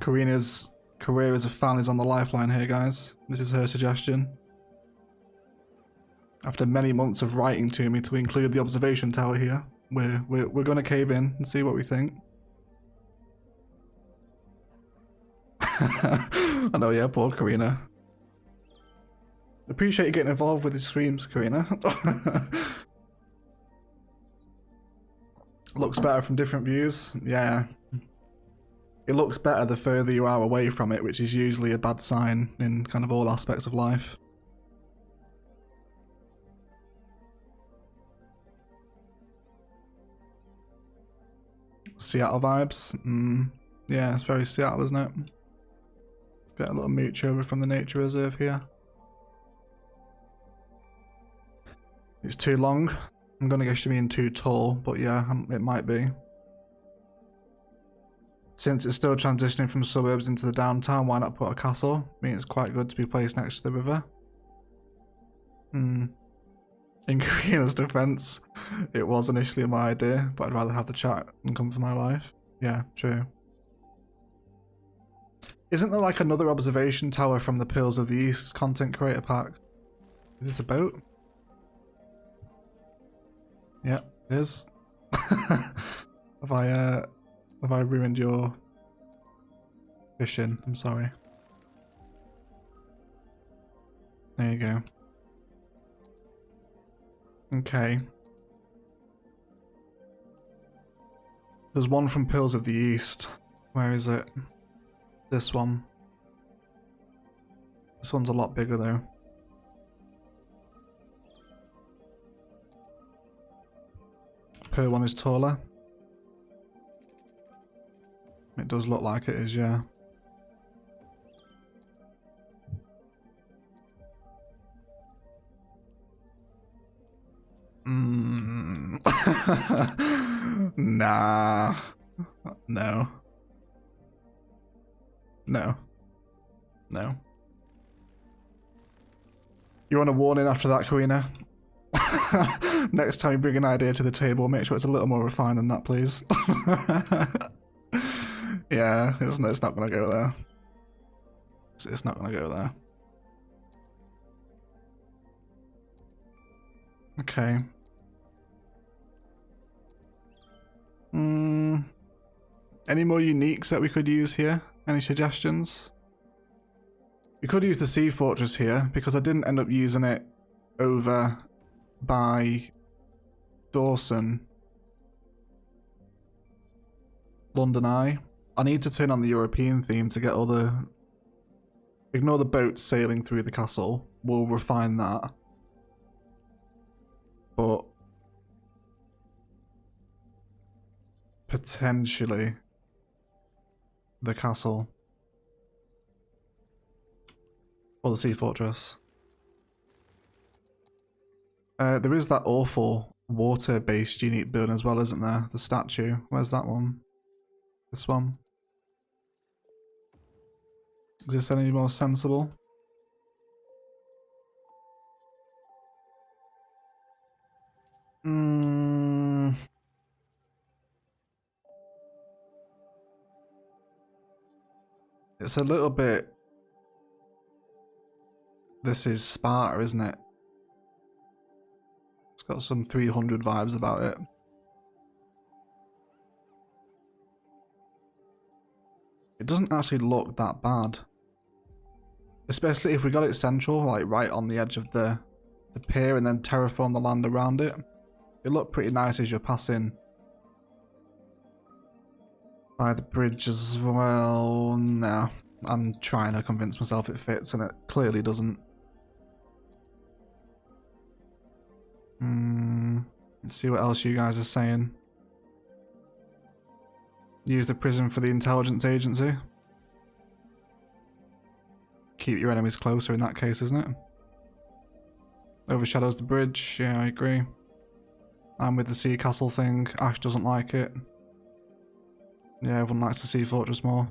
Karina's career as a fan is on the lifeline here, guys. This is her suggestion. After many months of writing to me to include the observation tower here, we're gonna cave in and see what we think. I know, yeah, poor Karina. Appreciate you getting involved with the streams, Karina. Looks better from different views. Yeah. It looks better the further you are away from it, which is usually a bad sign in kind of all aspects of life. Seattle vibes. Yeah, it's very Seattle, isn't it? Let's get a little mooch over from the nature reserve here. It's too long. I'm gonna guess you mean too tall, but yeah, it might be. Since it's still transitioning from suburbs into the downtown, why not put a castle? I mean, it's quite good to be placed next to the river. In Karina's defense, it was initially my idea, but I'd rather have the chat than come for my life. Yeah, true. Isn't there like another observation tower from the Pearls of the East content creator pack? Is this a boat? Yeah, it is. Have I ruined your fishing? I'm sorry. There you go. Okay. There's one from Pearls of the East. Where is it? This one. This one's a lot bigger though. Pearl one is taller. It does look like it is, yeah. Nah. No. No. No. You want a warning after that, Karina? Next time you bring an idea to the table, make sure it's a little more refined than that, please. Yeah, it's not gonna go there. It's not gonna go there. Okay. Any more uniques that we could use here? Any suggestions? We could use the Sea Fortress here, because I didn't end up using it over by Dawson. London Eye. I need to turn on the European theme to get all the... Ignore the boats sailing through the castle. We'll refine that. But... potentially... the castle. Or the Sea Fortress. There is that awful water-based unique building as well, isn't there? The statue. Where's that one? This one. Is this any more sensible? It's a little bit This is Sparta, isn't it? It's got some 300 vibes about it. It doesn't actually look that bad. Especially if we got it central, like right on the edge of the pier, and then terraform the land around it. It looked pretty nice as you're passing by the bridge as well. No, I'm trying to convince myself it fits, and it clearly doesn't. Let's see what else you guys are saying. Use the prison for the intelligence agency. Keep your enemies closer in that case, isn't it? Overshadows the bridge. Yeah, I agree. And with the sea castle thing, Ash doesn't like it. Yeah, everyone likes the sea fortress more.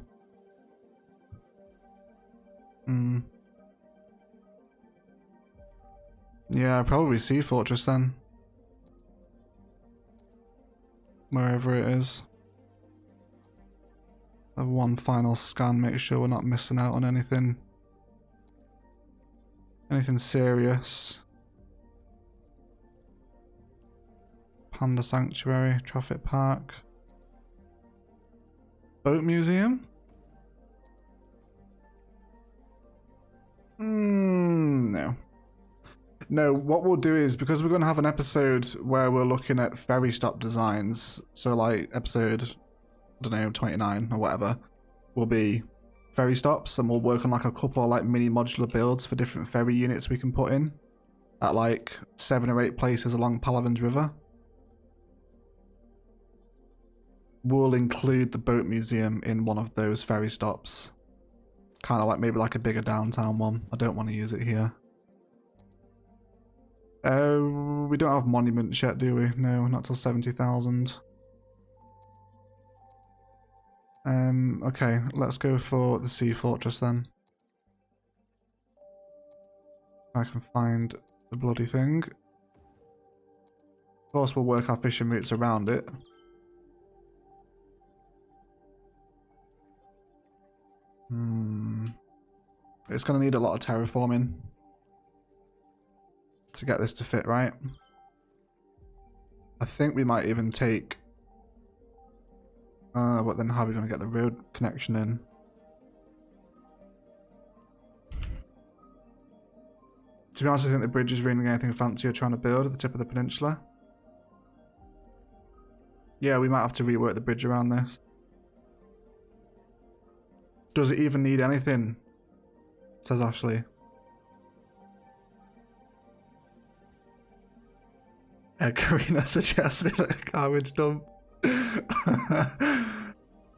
Yeah, probably sea fortress then. Wherever it is. Have one final scan, make sure we're not missing out on anything. Anything serious. Panda Sanctuary, Traffic Park. Boat Museum? No. No, what we'll do is, because we're going to have an episode where we're looking at ferry stop designs, so like episode, I don't know, 29 or whatever, will be ferry stops, and we'll work on like a couple of like mini modular builds for different ferry units we can put in at like 7 or 8 places along Palaven's river. We'll include the boat museum in one of those ferry stops. Kind of like maybe like a bigger downtown one. I don't want to use it here. We don't have monuments yet, do we? No, not till 70,000. Okay, let's go for the sea fortress then. I can find the bloody thing. Of course, we'll work our fishing routes around it. It's going to need a lot of terraforming to get this to fit right. I think we might even take... but then how are we going to get the road connection in? To be honest, I think the bridge is really anything fancy you're trying to build at the tip of the peninsula. Yeah, we might have to rework the bridge around this. Does it even need anything? Says Ashley. Karina suggested a garbage dump.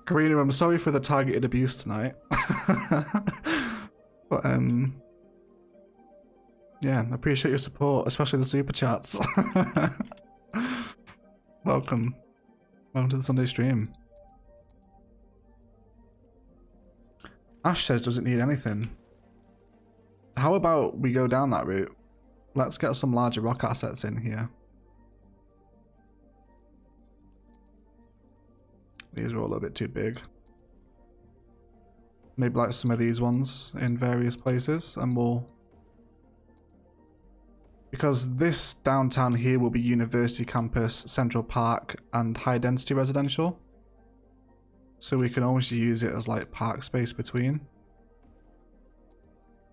Karina, I'm sorry for the targeted abuse tonight. But yeah, I appreciate your support, especially the super chats. Welcome. Welcome to the Sunday stream. Ash says, does it need anything? How about we go down that route? Let's get some larger rock assets in here. These are all a little bit too big. Maybe like some of these ones in various places, and we'll... Because this downtown here will be University Campus, Central Park, and high density residential. So we can always use it as like park space between.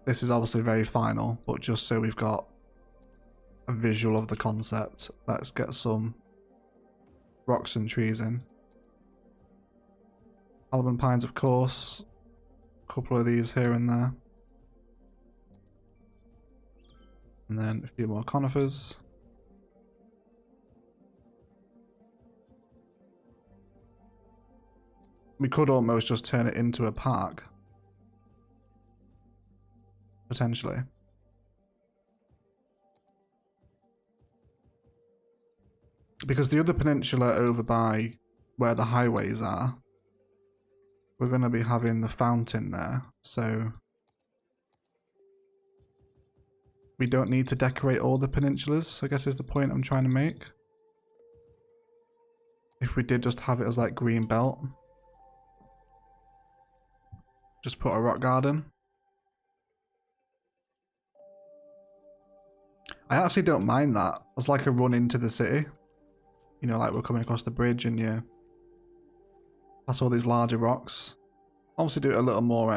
This is obviously very final, but just so we've got a visual of the concept, let's get some rocks and trees in. Palaven pines, of course. A couple of these here and there. And then a few more conifers. We could almost just turn it into a park. Potentially. Because the other peninsula over by where the highways are, we're going to be having the fountain there, so we don't need to decorate all the peninsulas, I guess is the point I'm trying to make. If we did just have it as like green belt. Just put a rock garden. I actually don't mind that. It's like a run into the city. You know, like we're coming across the bridge and you pass all these larger rocks. Obviously do it a little more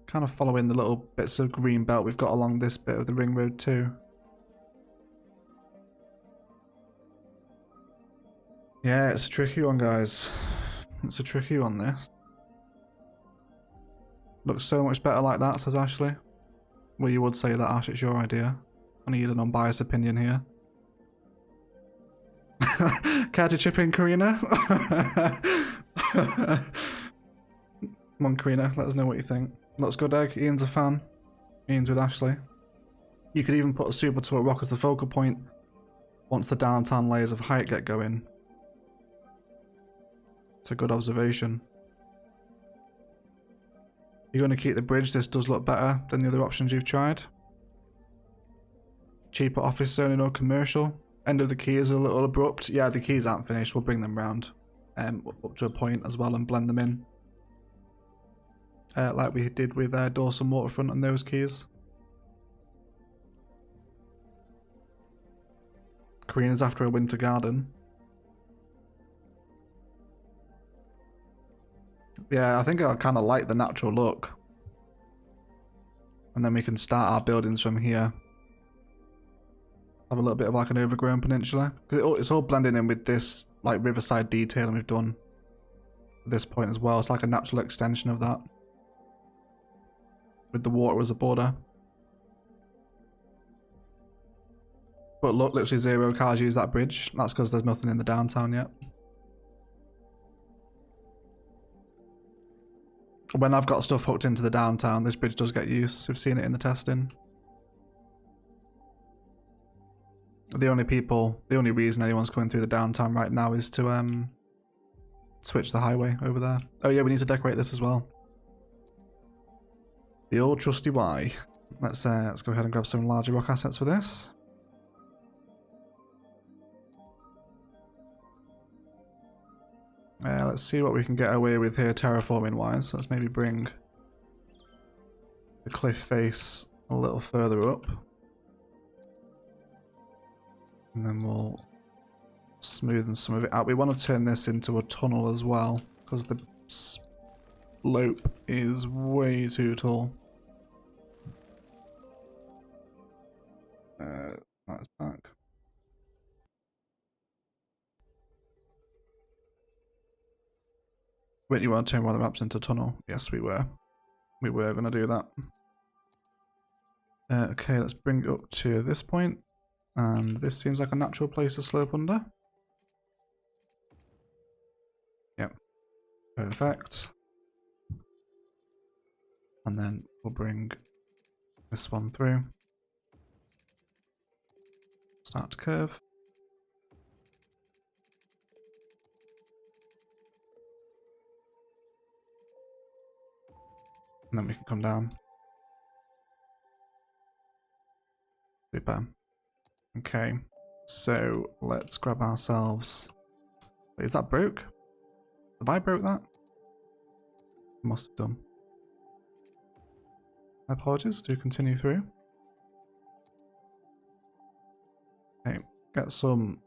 kind of following the little bits of green belt we've got along this bit of the ring road too. Yeah, it's a tricky one, guys. It's a tricky one, this. Looks so much better like that, says Ashley. Well, you would say that, Ash, it's your idea. I need an unbiased opinion here. Care to chip in, Karina? Come on, Karina, let us know what you think. Looks good, Egg. Ian's a fan. Ian's with Ashley. You could even put a super tall rock as the focal point once the downtown layers of height get going. It's a good observation. You're going to keep the bridge. This does look better than the other options you've tried. Cheaper office zoning or commercial. End of the keys are a little abrupt. Yeah, the keys aren't finished. We'll bring them round up to a point as well and blend them in. Like we did with Dawson Waterfront and those keys. Karina's after a winter garden. Yeah, I think I kind of like the natural look. And then we can start our buildings from here. Have a little bit of like an overgrown peninsula. Because it's all blending in with this like riverside detailing we've done at this point as well. It's like a natural extension of that. With the water as a border. But look, literally 0 cars use that bridge. That's because there's nothing in the downtown yet. When I've got stuff hooked into the downtown, this bridge does get used. We've seen it in the testing. The only reason anyone's coming through the downtown right now is to switch the highway over there. Oh yeah, we need to decorate this as well. The old trusty Y. Let's go ahead and grab some larger rock assets for this. Let's see what we can get away with here terraforming wise. Let's maybe bring the cliff face a little further up. And then we'll smoothen some of it out. We want to turn this into a tunnel as well, because the slope is way too tall. That's back. Wait, you want to turn one of the maps into a tunnel? Yes, we were. We were going to do that. Okay, let's bring it up to this point. And this seems like a natural place to slope under. Yep. Perfect. And then we'll bring this one through. Start to curve. And then we can come down. Super. Okay, so let's grab ourselves... Wait, is that broke? Have I broke that? I must have done. My apologies, do continue through. Okay, get some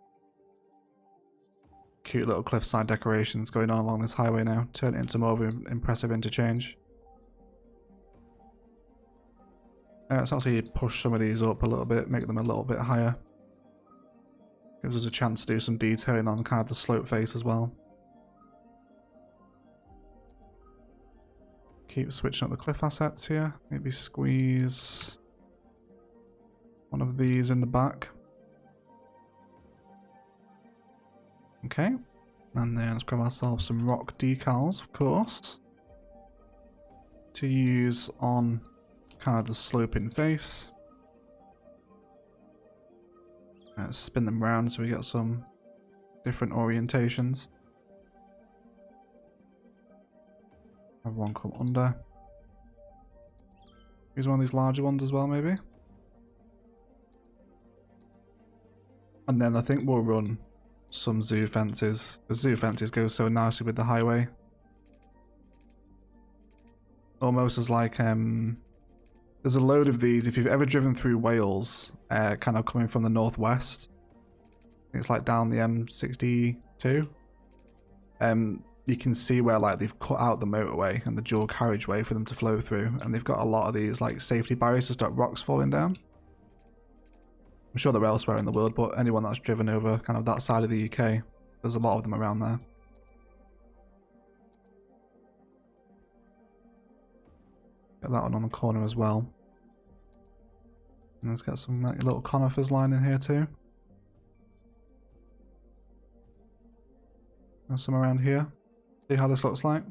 cute little cliffside decorations going on along this highway now. Turn it into more of an impressive interchange. Let's actually push some of these up a little bit, make them a little bit higher. Gives us a chance to do some detailing on kind of the slope face as well. Keep switching up the cliff assets here. Maybe squeeze one of these in the back. Okay. And then let's grab ourselves some rock decals, of course, to use on kind of the sloping face. Let's spin them around so we get some different orientations. Have one come under. Use one of these larger ones as well, maybe. And then I think we'll run some zoo fences. The zoo fences go so nicely with the highway. Almost as like, there's a load of these. If you've ever driven through Wales, kind of coming from the northwest, it's like down the M62. You can see where like they've cut out the motorway and the dual carriageway for them to flow through, and they've got a lot of these like safety barriers to stop rocks falling down. I'm sure they're elsewhere in the world, but anyone that's driven over kind of that side of the UK, there's a lot of them around there. Get that one on the corner as well. And let's get some like, little conifers line in here too. And some around here. See how this looks like.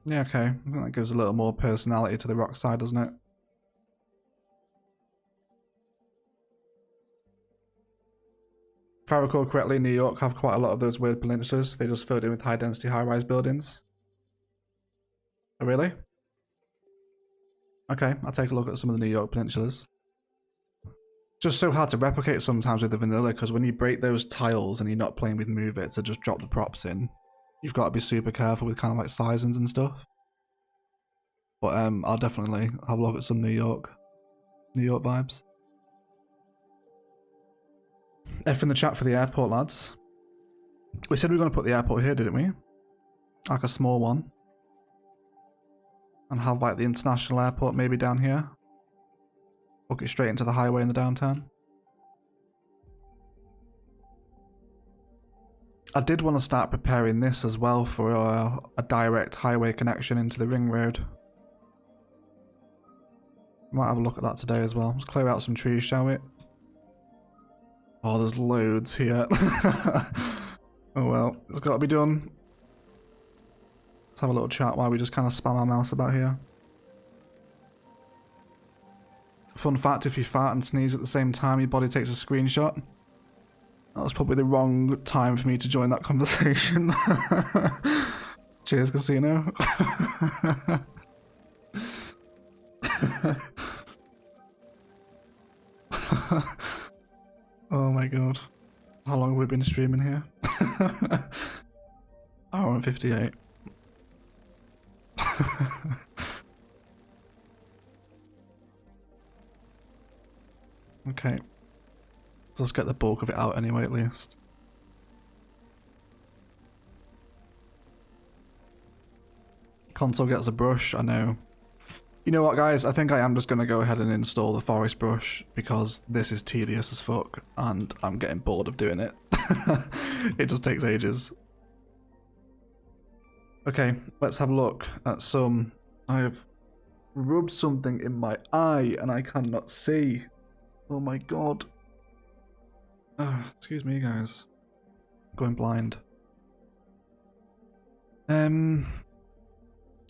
Yeah, okay. I think that gives a little more personality to the rock side, doesn't it? If I recall correctly, New York have quite a lot of those weird peninsulas. They just filled in with high density, high rise buildings. Oh, really? Okay, I'll take a look at some of the New York peninsulas. Just so hard to replicate sometimes with the vanilla, because when you break those tiles and you're not playing with move it to just drop the props in, you've got to be super careful with kind of like sizings and stuff. But I'll definitely have a look at some New York vibes. F in the chat for the airport, lads. We said we were going to put the airport here, didn't we? Like a small one. And have like the international airport maybe down here. Book it straight into the highway in the downtown. I did want to start preparing this as well for a direct highway connection into the ring road. Might have a look at that today as well. Let's clear out some trees, shall we? Oh, there's loads here. Oh well, it's got to be done. Let's have a little chat while we just kind of spam our mouse about here. Fun fact, if you fart and sneeze at the same time, your body takes a screenshot. That was probably the wrong time for me to join that conversation. Cheers, Casino. Oh my god. How long have we been streaming here? Hour and 58. Okay. So let's get the bulk of it out anyway, at least. Console gets a brush, I know. You know what, guys? I think I am just going to go ahead and install the forest brush because this is tedious as fuck and I'm getting bored of doing it. It just takes ages. Okay, let's have a look at some... I have rubbed something in my eye and I cannot see. Oh my god. Excuse me, guys. I'm going blind.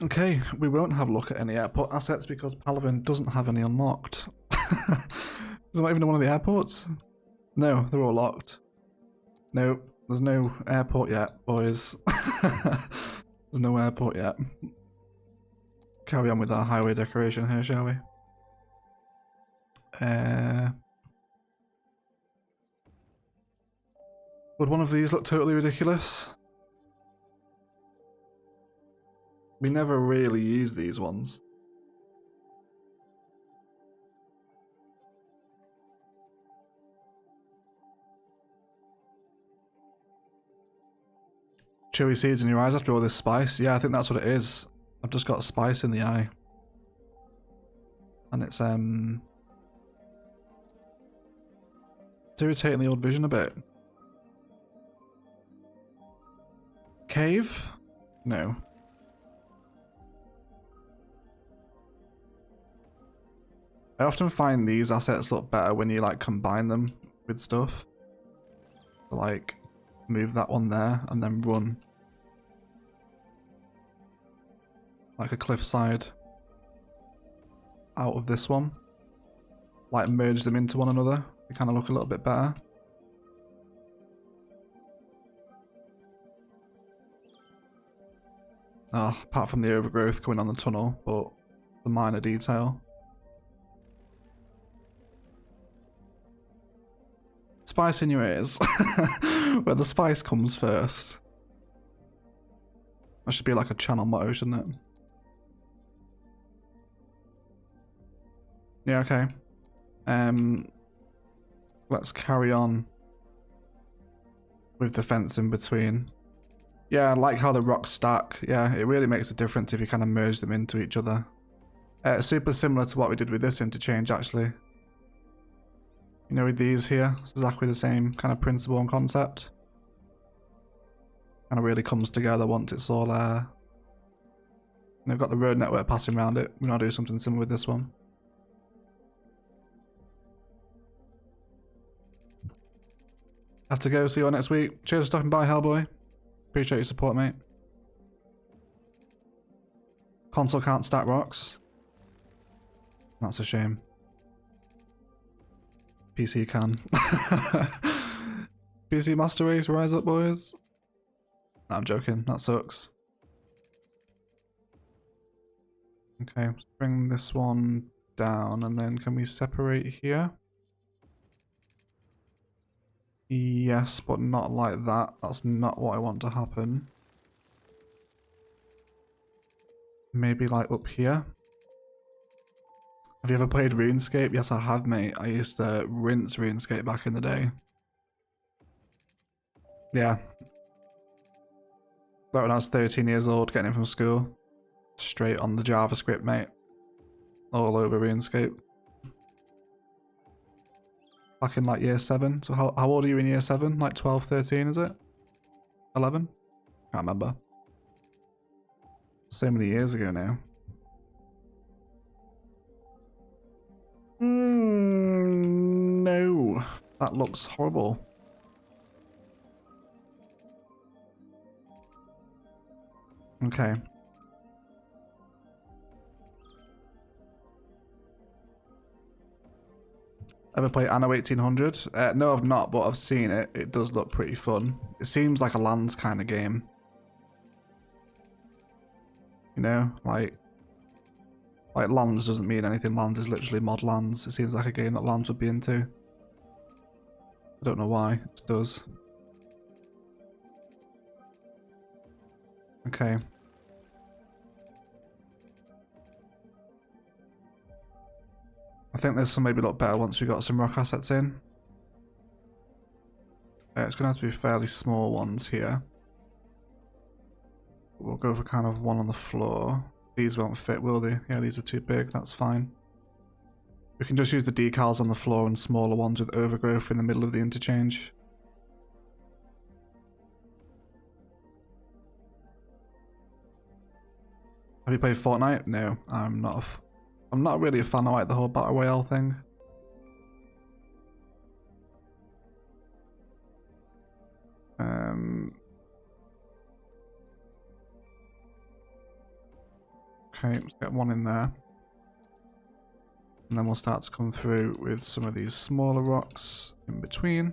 Okay, we won't have a look at any airport assets because Palaven doesn't have any unlocked. There's not even one of the airports? No, they're all locked. No, there's no airport yet, boys. There's no airport yet. Carry on with our highway decoration here, shall we? Would one of these look totally ridiculous? We never really use these ones. Chewy seeds in your eyes after all this spice? Yeah, I think that's what it is. I've just got spice in the eye. And it's irritating the old vision a bit. Cave? No. I often find these assets look better when you like combine them with stuff. Like move that one there and then run like a cliffside out of this one. Like merge them into one another. They kind of look a little bit better. Oh, apart from the overgrowth coming on the tunnel, but the minor detail. Spice in your ears. Where the spice comes first. That should be like a channel motto, shouldn't it? Yeah, okay. Let's carry on with the fence in between. Yeah, I like how the rocks stack. Yeah, it really makes a difference if you kind of merge them into each other. Super similar to what we did with this interchange, actually. You know, with these here, it's exactly the same kind of principle and concept. Kind of really comes together once it's all, they've got the road network passing around it. We're gonna do something similar with this one. Have to go, see you all next week. Cheers for stopping by, Hellboy. Appreciate your support, mate. Console can't stack rocks. That's a shame. PC can. PC Master Race, rise up, boys. No, I'm joking. That sucks. Okay, let's bring this one down, and then can we separate here? Yes, but not like that. That's not what I want to happen. Maybe like up here. Have you ever played RuneScape? Yes, I have, mate. I used to rinse RuneScape back in the day. Yeah. That when I was 13 years old, getting it from school. Straight on the JavaScript, mate. All over RuneScape. Back in like year 7. So how old are you in year 7? Like 12, 13, is it? 11? Can't remember. So many years ago now. No. That looks horrible. Okay. Ever played Anno 1800? No, I've not, but I've seen it. It does look pretty fun. It seems like a lands kind of game. You know, like lands doesn't mean anything. Lands is literally mod lands. It seems like a game that lands would be into. I don't know why. It does. Okay. I think this will maybe look better once we got some rock assets in. It's going to have to be fairly small ones here. We'll go for kind of one on the floor. These won't fit, will they? Yeah, these are too big. That's fine. We can just use the decals on the floor and smaller ones with overgrowth in the middle of the interchange. Have you played Fortnite? No, I'm not. I'm not really a fan of like the whole Battle Royale thing. Okay, let's get one in there. And then we'll start to come through with some of these smaller rocks in between.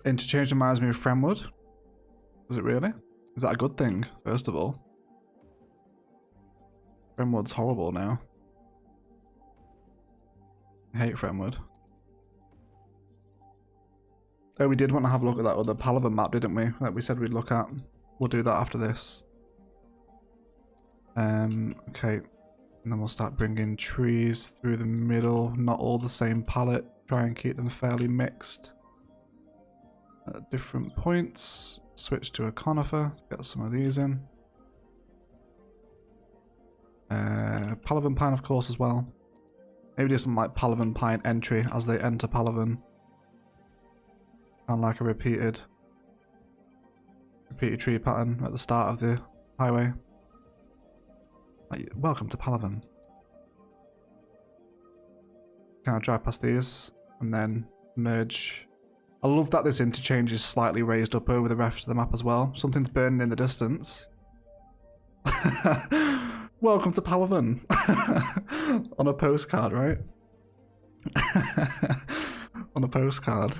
Interchange reminds me of Fremwood. Is it really? Is that a good thing, first of all? Fremwood's horrible now. I hate Fremwood. Oh, we did want to have a look at that other Palaven map, didn't we? That we said we'd look at. We'll do that after this. Okay. And then we'll start bringing trees through the middle. Not all the same palette. Try and keep them fairly mixed. At different points. Switch to a conifer. Get some of these in. Palaven pine, of course, as well. Maybe do something like Palaven pine entry as they enter Palaven. Kind of like a repeated tree pattern at the start of the highway. Like, welcome to Palaven. Kind of drive past these and then merge. I love that this interchange is slightly raised up over the rest of the map as well. Something's burning in the distance. Welcome to Palaven. On a postcard, right? On a postcard.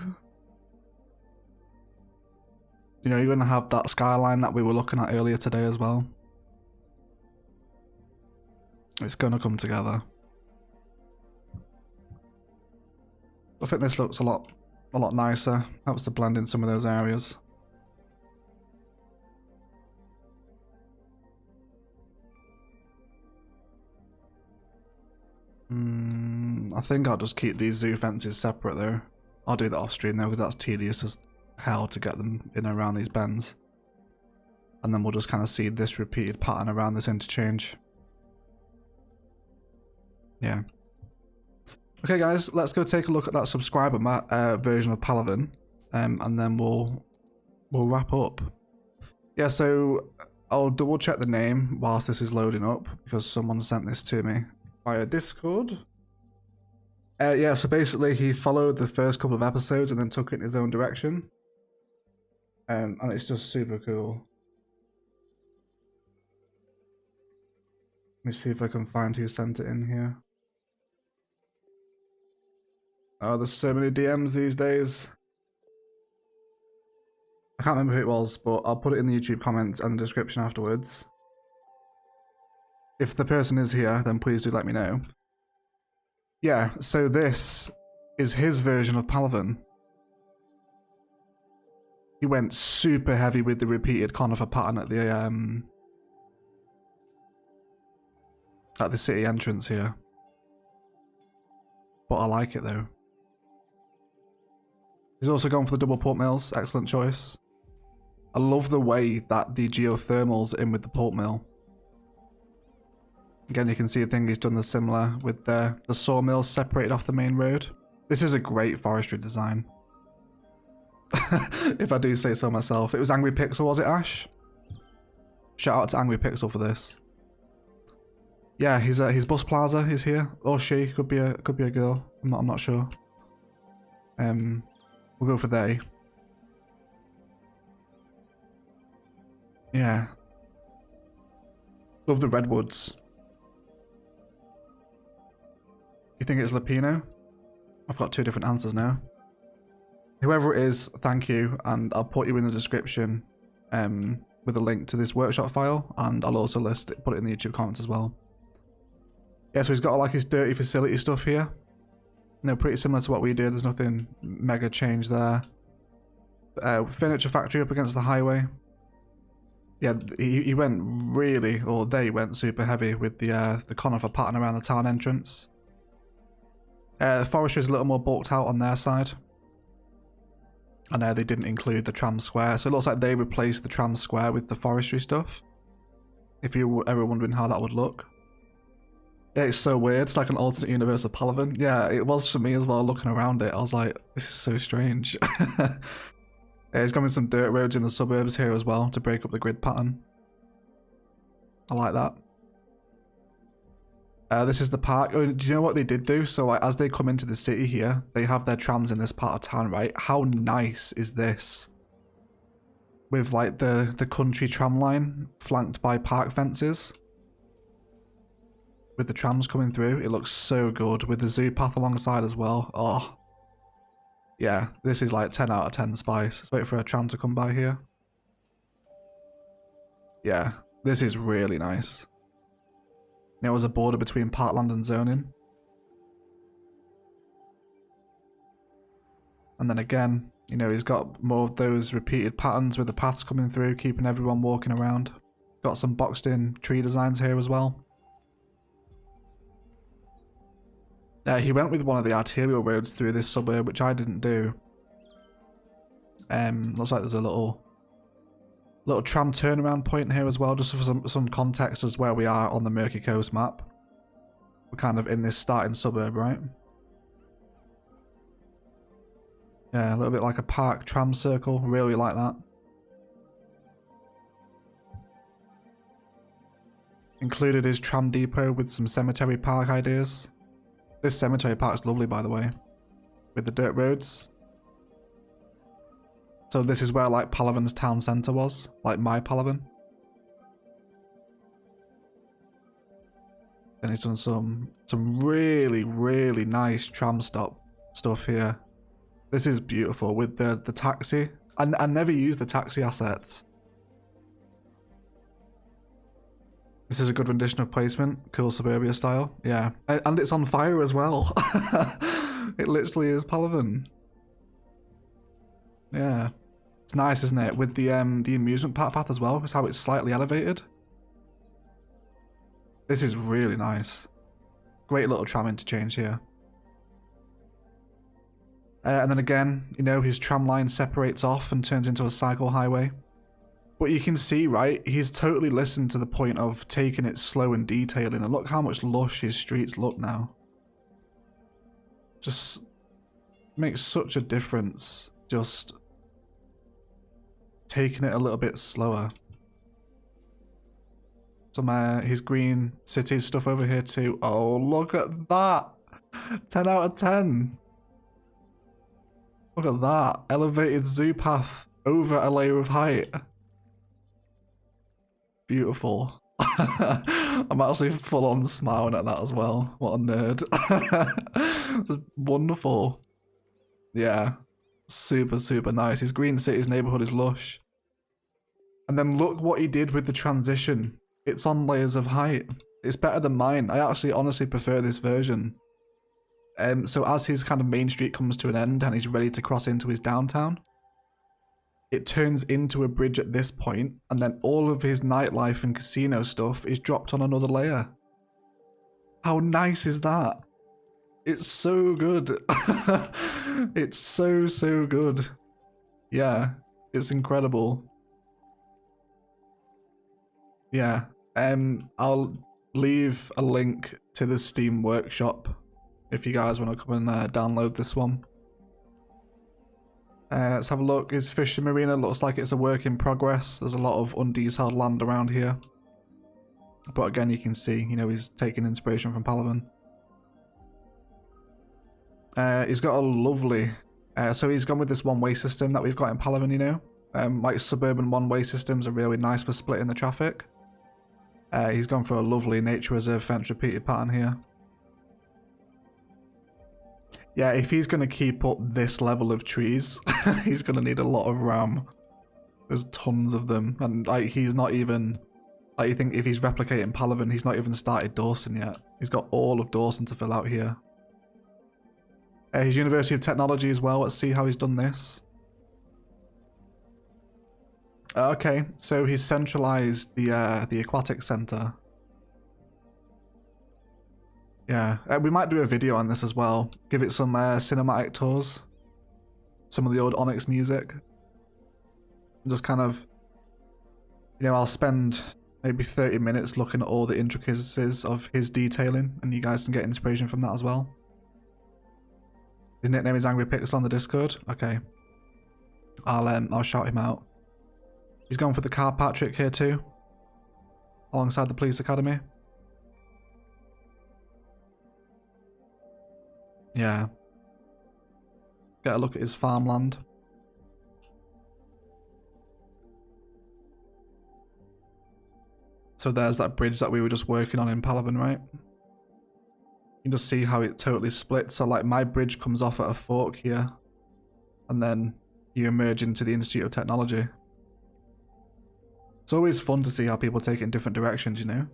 You know, you're going to have that skyline that we were looking at earlier today as well. It's going to come together. I think this looks a lot nicer. Helps to blend in some of those areas. I think I'll just keep these zoo fences separate though. I'll do that off stream though, because that's tedious as hell to get them in and around these bends. And then we'll just kind of see this repeated pattern around this interchange. Yeah. Okay guys, let's go take a look at that subscriber version of Palaven, and then we'll wrap up. Yeah, so I'll double check the name whilst this is loading up, because someone sent this to me via Discord. Yeah, so basically he followed the first couple of episodes and then took it in his own direction. And it's just super cool. Let me see if I can find who sent it in here. Oh, there's so many DMs these days. I can't remember who it was, but I'll put it in the YouTube comments and the description afterwards. If the person is here, then please do let me know. Yeah, so this is his version of Palaven. He went super heavy with the repeated conifer pattern at the city entrance here. But I like it though. He's also gone for the double pulp mills, excellent choice. I love the way that the geothermal's in with the pulp mill. Again, you can see a thing he's done the similar with the sawmills separated off the main road. This is a great forestry design. If I do say so myself. It was Angry Pixel, was it, Ash? Shout out to Angry Pixel for this. Yeah, his bus plaza is here, or she could be a girl. I'm not sure. We'll go for they. Yeah. Love the redwoods. You think it's Lupino? I've got two different answers now. Whoever it is, thank you, and I'll put you in the description with a link to this workshop file, and I'll also put it in the YouTube comments as well. Yeah, so he's got like his dirty facility stuff here. You know, pretty similar to what we did. There's nothing mega change there. Furniture factory up against the highway. Yeah, he went really, or they went super heavy with the conifer pattern around the town entrance. The forestry is a little more bulked out on their side. I know they didn't include the tram square, so it looks like they replaced the tram square with the forestry stuff. If you were ever wondering how that would look. Yeah, it's so weird. It's like an alternate universe of Palaven. Yeah, it was for me as well, looking around it. I was like, this is so strange. Yeah, there's going to be some dirt roads in the suburbs here as well to break up the grid pattern. I like that. This is the park. Oh, do you know what they did do? So like, as they come into the city here, they have their trams in this part of town, right? How nice is this? With like the country tram line flanked by park fences. With the trams coming through, it looks so good. With the zoo path alongside as well. Oh. Yeah, this is like 10 out of 10 spice. Let's wait for a tram to come by here. Yeah, this is really nice. You know, as a border between parkland and zoning. And then again, you know, he's got more of those repeated patterns with the paths coming through, keeping everyone walking around. Got some boxed in tree designs here as well. He went with one of the arterial roads through this suburb, which I didn't do. Looks like there's a little tram turnaround point here as well, just for some context as where we are on the Murky Coast map. We're kind of in this starting suburb, right? Yeah, a little bit like a park tram circle. Really like that. Included his tram depot with some cemetery park ideas. This cemetery park's lovely, by the way, with the dirt roads. So this is where like Palaven's town centre was, like my Palaven. Then he's done some really, really nice tram stop stuff here. This is beautiful with the taxi. I never use the taxi assets. This is a good rendition of placement. Cool suburbia style. Yeah. And it's on fire as well. It literally is Palaven. Yeah. It's nice, isn't it? With the amusement park path as well. It's how it's slightly elevated. This is really nice. Great little tram interchange here. And then again, you know, his tram line separates off and turns into a cycle highway. But you can see, right, he's totally listened to the point of taking it slow and detailing. And look how much lush his streets look now. Just makes such a difference. Just taking it a little bit slower. Some his green city stuff over here too. Oh, look at that. 10 out of 10. Look at that. Elevated zoo path over a layer of height. Beautiful. I'm actually full on smiling at that as well. What a nerd. It's wonderful. Yeah. Super, super nice. His green city's neighborhood is lush. And then look what he did with the transition. It's on layers of height. It's better than mine. I actually honestly prefer this version. So as his kind of main street comes to an end and he's ready to cross into his downtown, it turns into a bridge at this point, and then all of his nightlife and casino stuff is dropped on another layer. How nice is that? It's so good. It's so, so good. Yeah, it's incredible. Yeah, I'll leave a link to the Steam Workshop if you guys want to come and download this one. Let's have a look. His fishing marina looks like it's a work in progress. There's a lot of undetailed land around here. But again, you can see, you know, he's taking inspiration from Palaven. He's got a lovely... so he's gone with this one-way system that we've got in Palaven, you know. Like suburban one-way systems are really nice for splitting the traffic. He's gone for a lovely nature reserve fence repeated pattern here. Yeah, if he's going to keep up this level of trees, he's going to need a lot of RAM. There's tons of them. And like, he's not even... Like, you think if he's replicating Palaven, he's not even started Dawson yet. He's got all of Dawson to fill out here. His University of Technology as well. Let's see how he's done this. Okay, so he's centralized the aquatic center. Yeah, we might do a video on this as well. Give it some cinematic tours. Some of the old Onyx music. Just kind of, you know, I'll spend maybe 30 minutes looking at all the intricacies of his detailing, and you guys can get inspiration from that as well. His nickname is Angry Pix on the Discord. Okay, I'll shout him out. He's gone for the car park trick here too, alongside the police academy. Yeah. Get a look at his farmland. So there's that bridge that we were just working on in Palaven, right? You can just see how it totally splits. So like my bridge comes off at a fork here, and then you emerge into the Institute of Technology. It's always fun to see how people take it in different directions, you know?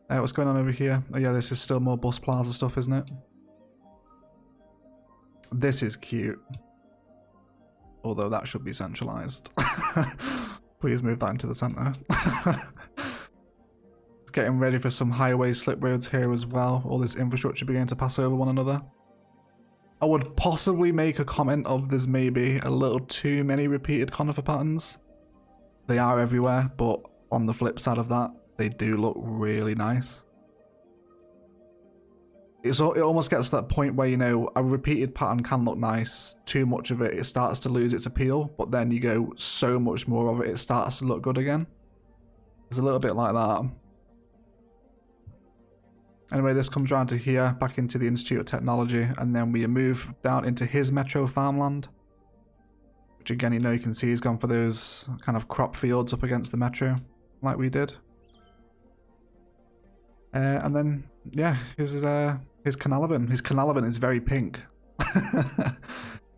What's going on over here? Oh yeah, this is still more bus plaza stuff, isn't it? This is cute. Although that should be centralized. Please move that into the center. It's getting ready for some highway slip roads here as well. All this infrastructure beginning to pass over one another. I would possibly make a comment of there's maybe a little too many repeated conifer patterns. They are everywhere, but on the flip side of that, they do look really nice. It almost gets to that point where, you know, a repeated pattern can look nice. Too much of it starts to lose its appeal, but then you go so much more of it, it starts to look good again. It's a little bit like that. Anyway, this comes around to here, back into the Institute of Technology, and then we move down into his metro farmland. Which again, you know, you can see he's gone for those kind of crop fields up against the metro, like we did. And then, yeah, his Canalavan. His Canalavan is very pink.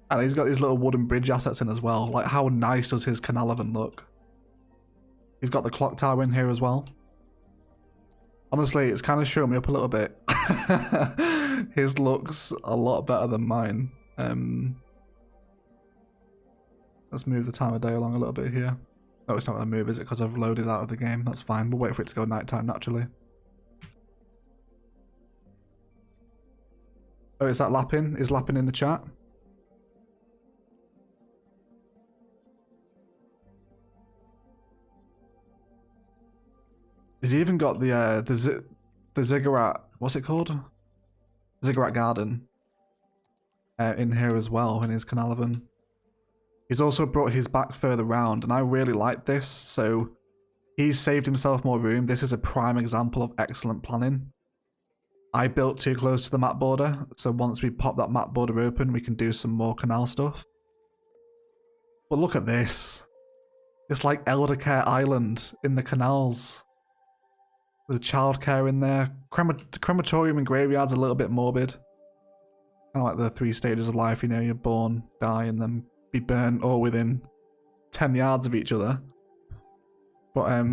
And he's got these little wooden bridge assets in as well. Like, how nice does his Canalavan look? He's got the clock tower in here as well. Honestly, it's kind of showing me up a little bit. His looks a lot better than mine. Let's move the time of day along a little bit here. Oh, it's not going to move, is it? Because I've loaded out of the game. That's fine. We'll wait for it to go nighttime naturally. Oh, is that Lappin? Is Lappin in the chat? He's even got the ziggurat. What's it called? Ziggurat garden. In here as well in his Palaven. He's also brought his back further round, and I really like this. So he's saved himself more room. This is a prime example of excellent planning. I built too close to the map border, so once we pop that map border open, we can do some more canal stuff. But look at this. It's like Eldercare Island in the canals. There's childcare in there. Crematorium and graveyard's a little bit morbid. Kind of like the 3 stages of life, you know, you're born, die, and then be burnt all within 10 yards of each other. But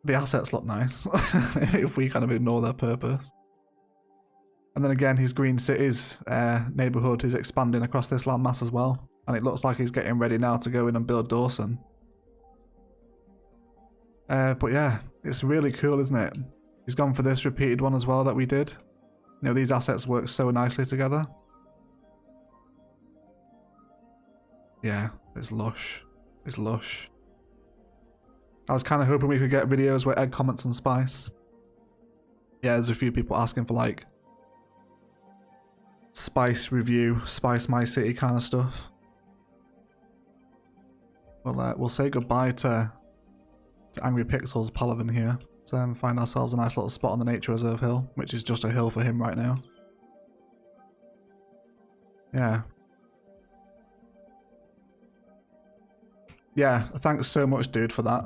the assets look nice if we kind of ignore their purpose. And then again, his Green Cities neighbourhood is expanding across this landmass as well. And it looks like he's getting ready now to go in and build Dawson. But yeah, it's really cool, isn't it? He's gone for this repeated one as well that we did. You know, these assets work so nicely together. Yeah, it's lush. It's lush. I was kind of hoping we could get videos where Ed comments on Spice. Yeah, there's a few people asking for like Spice review, Spice My City kind of stuff. Well, we'll say goodbye to Angry Pixel's Palaven here. So find ourselves a nice little spot on the Nature Reserve Hill, which is just a hill for him right now. Yeah. Yeah, thanks so much, dude, for that.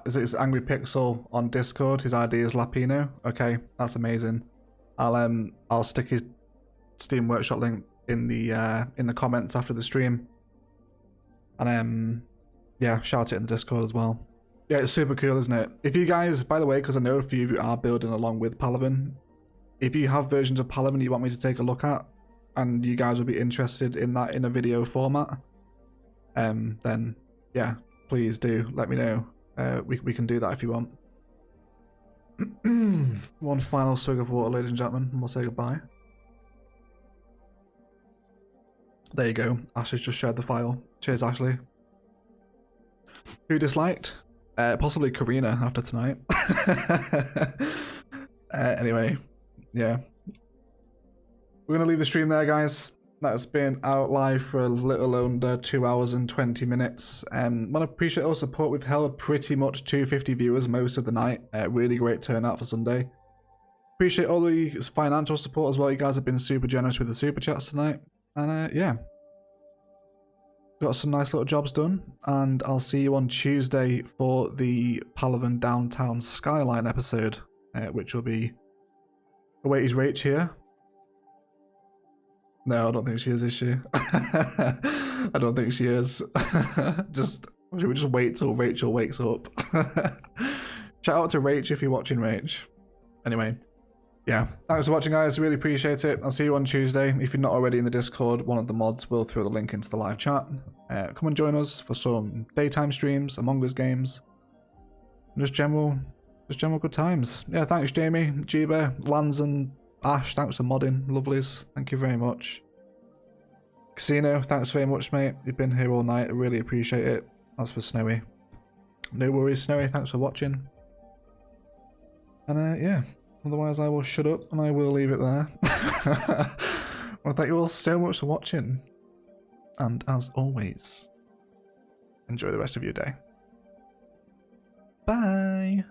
It's Angry Pixel on Discord. His ID is Lapino. Okay, that's amazing. I'll stick his Steam Workshop link in the comments after the stream. And yeah, shout it in the Discord as well. Yeah, it's super cool, isn't it? If you guys, by the way, because I know a few of you are building along with Palaven, if you have versions of Palaven you want me to take a look at, and you guys would be interested in that in a video format, then yeah, please do let me know. We can do that if you want. One final swig of water, ladies and gentlemen, and we'll say goodbye. There you go. Ashley's just shared the file. Cheers, Ashley. Who disliked? Possibly Karina after tonight. Anyway, yeah. We're going to leave the stream there, guys. That's been out live for a little under 2 hours and 20 minutes. Want to appreciate all support. We've held pretty much 250 viewers most of the night. Really great turnout for Sunday. Appreciate all the financial support as well. You guys have been super generous with the super chats tonight. And yeah. Got some nice little jobs done. And I'll see you on Tuesday for the Palaven Downtown Skyline episode. Which will be... Oh wait, is Rach here? No, I don't think she is she? I don't think she is. Should we just wait till Rachel wakes up? Shout out to Rach if you're watching, Rach. Anyway, yeah. Thanks for watching, guys. Really appreciate it. I'll see you on Tuesday. If you're not already in the Discord, one of the mods will throw the link into the live chat. Come and join us for some daytime streams, Among Us games, and just general good times. Yeah, thanks, Jamie, Jeeba, Lans, and Ash, thanks for modding, lovelies, thank you very much. Casino, thanks very much, mate. You've been here all night, I really appreciate it. As for Snowy, no worries, Snowy, thanks for watching. And yeah, otherwise I will shut up and I will leave it there. Well, thank you all so much for watching. And as always, enjoy the rest of your day. Bye!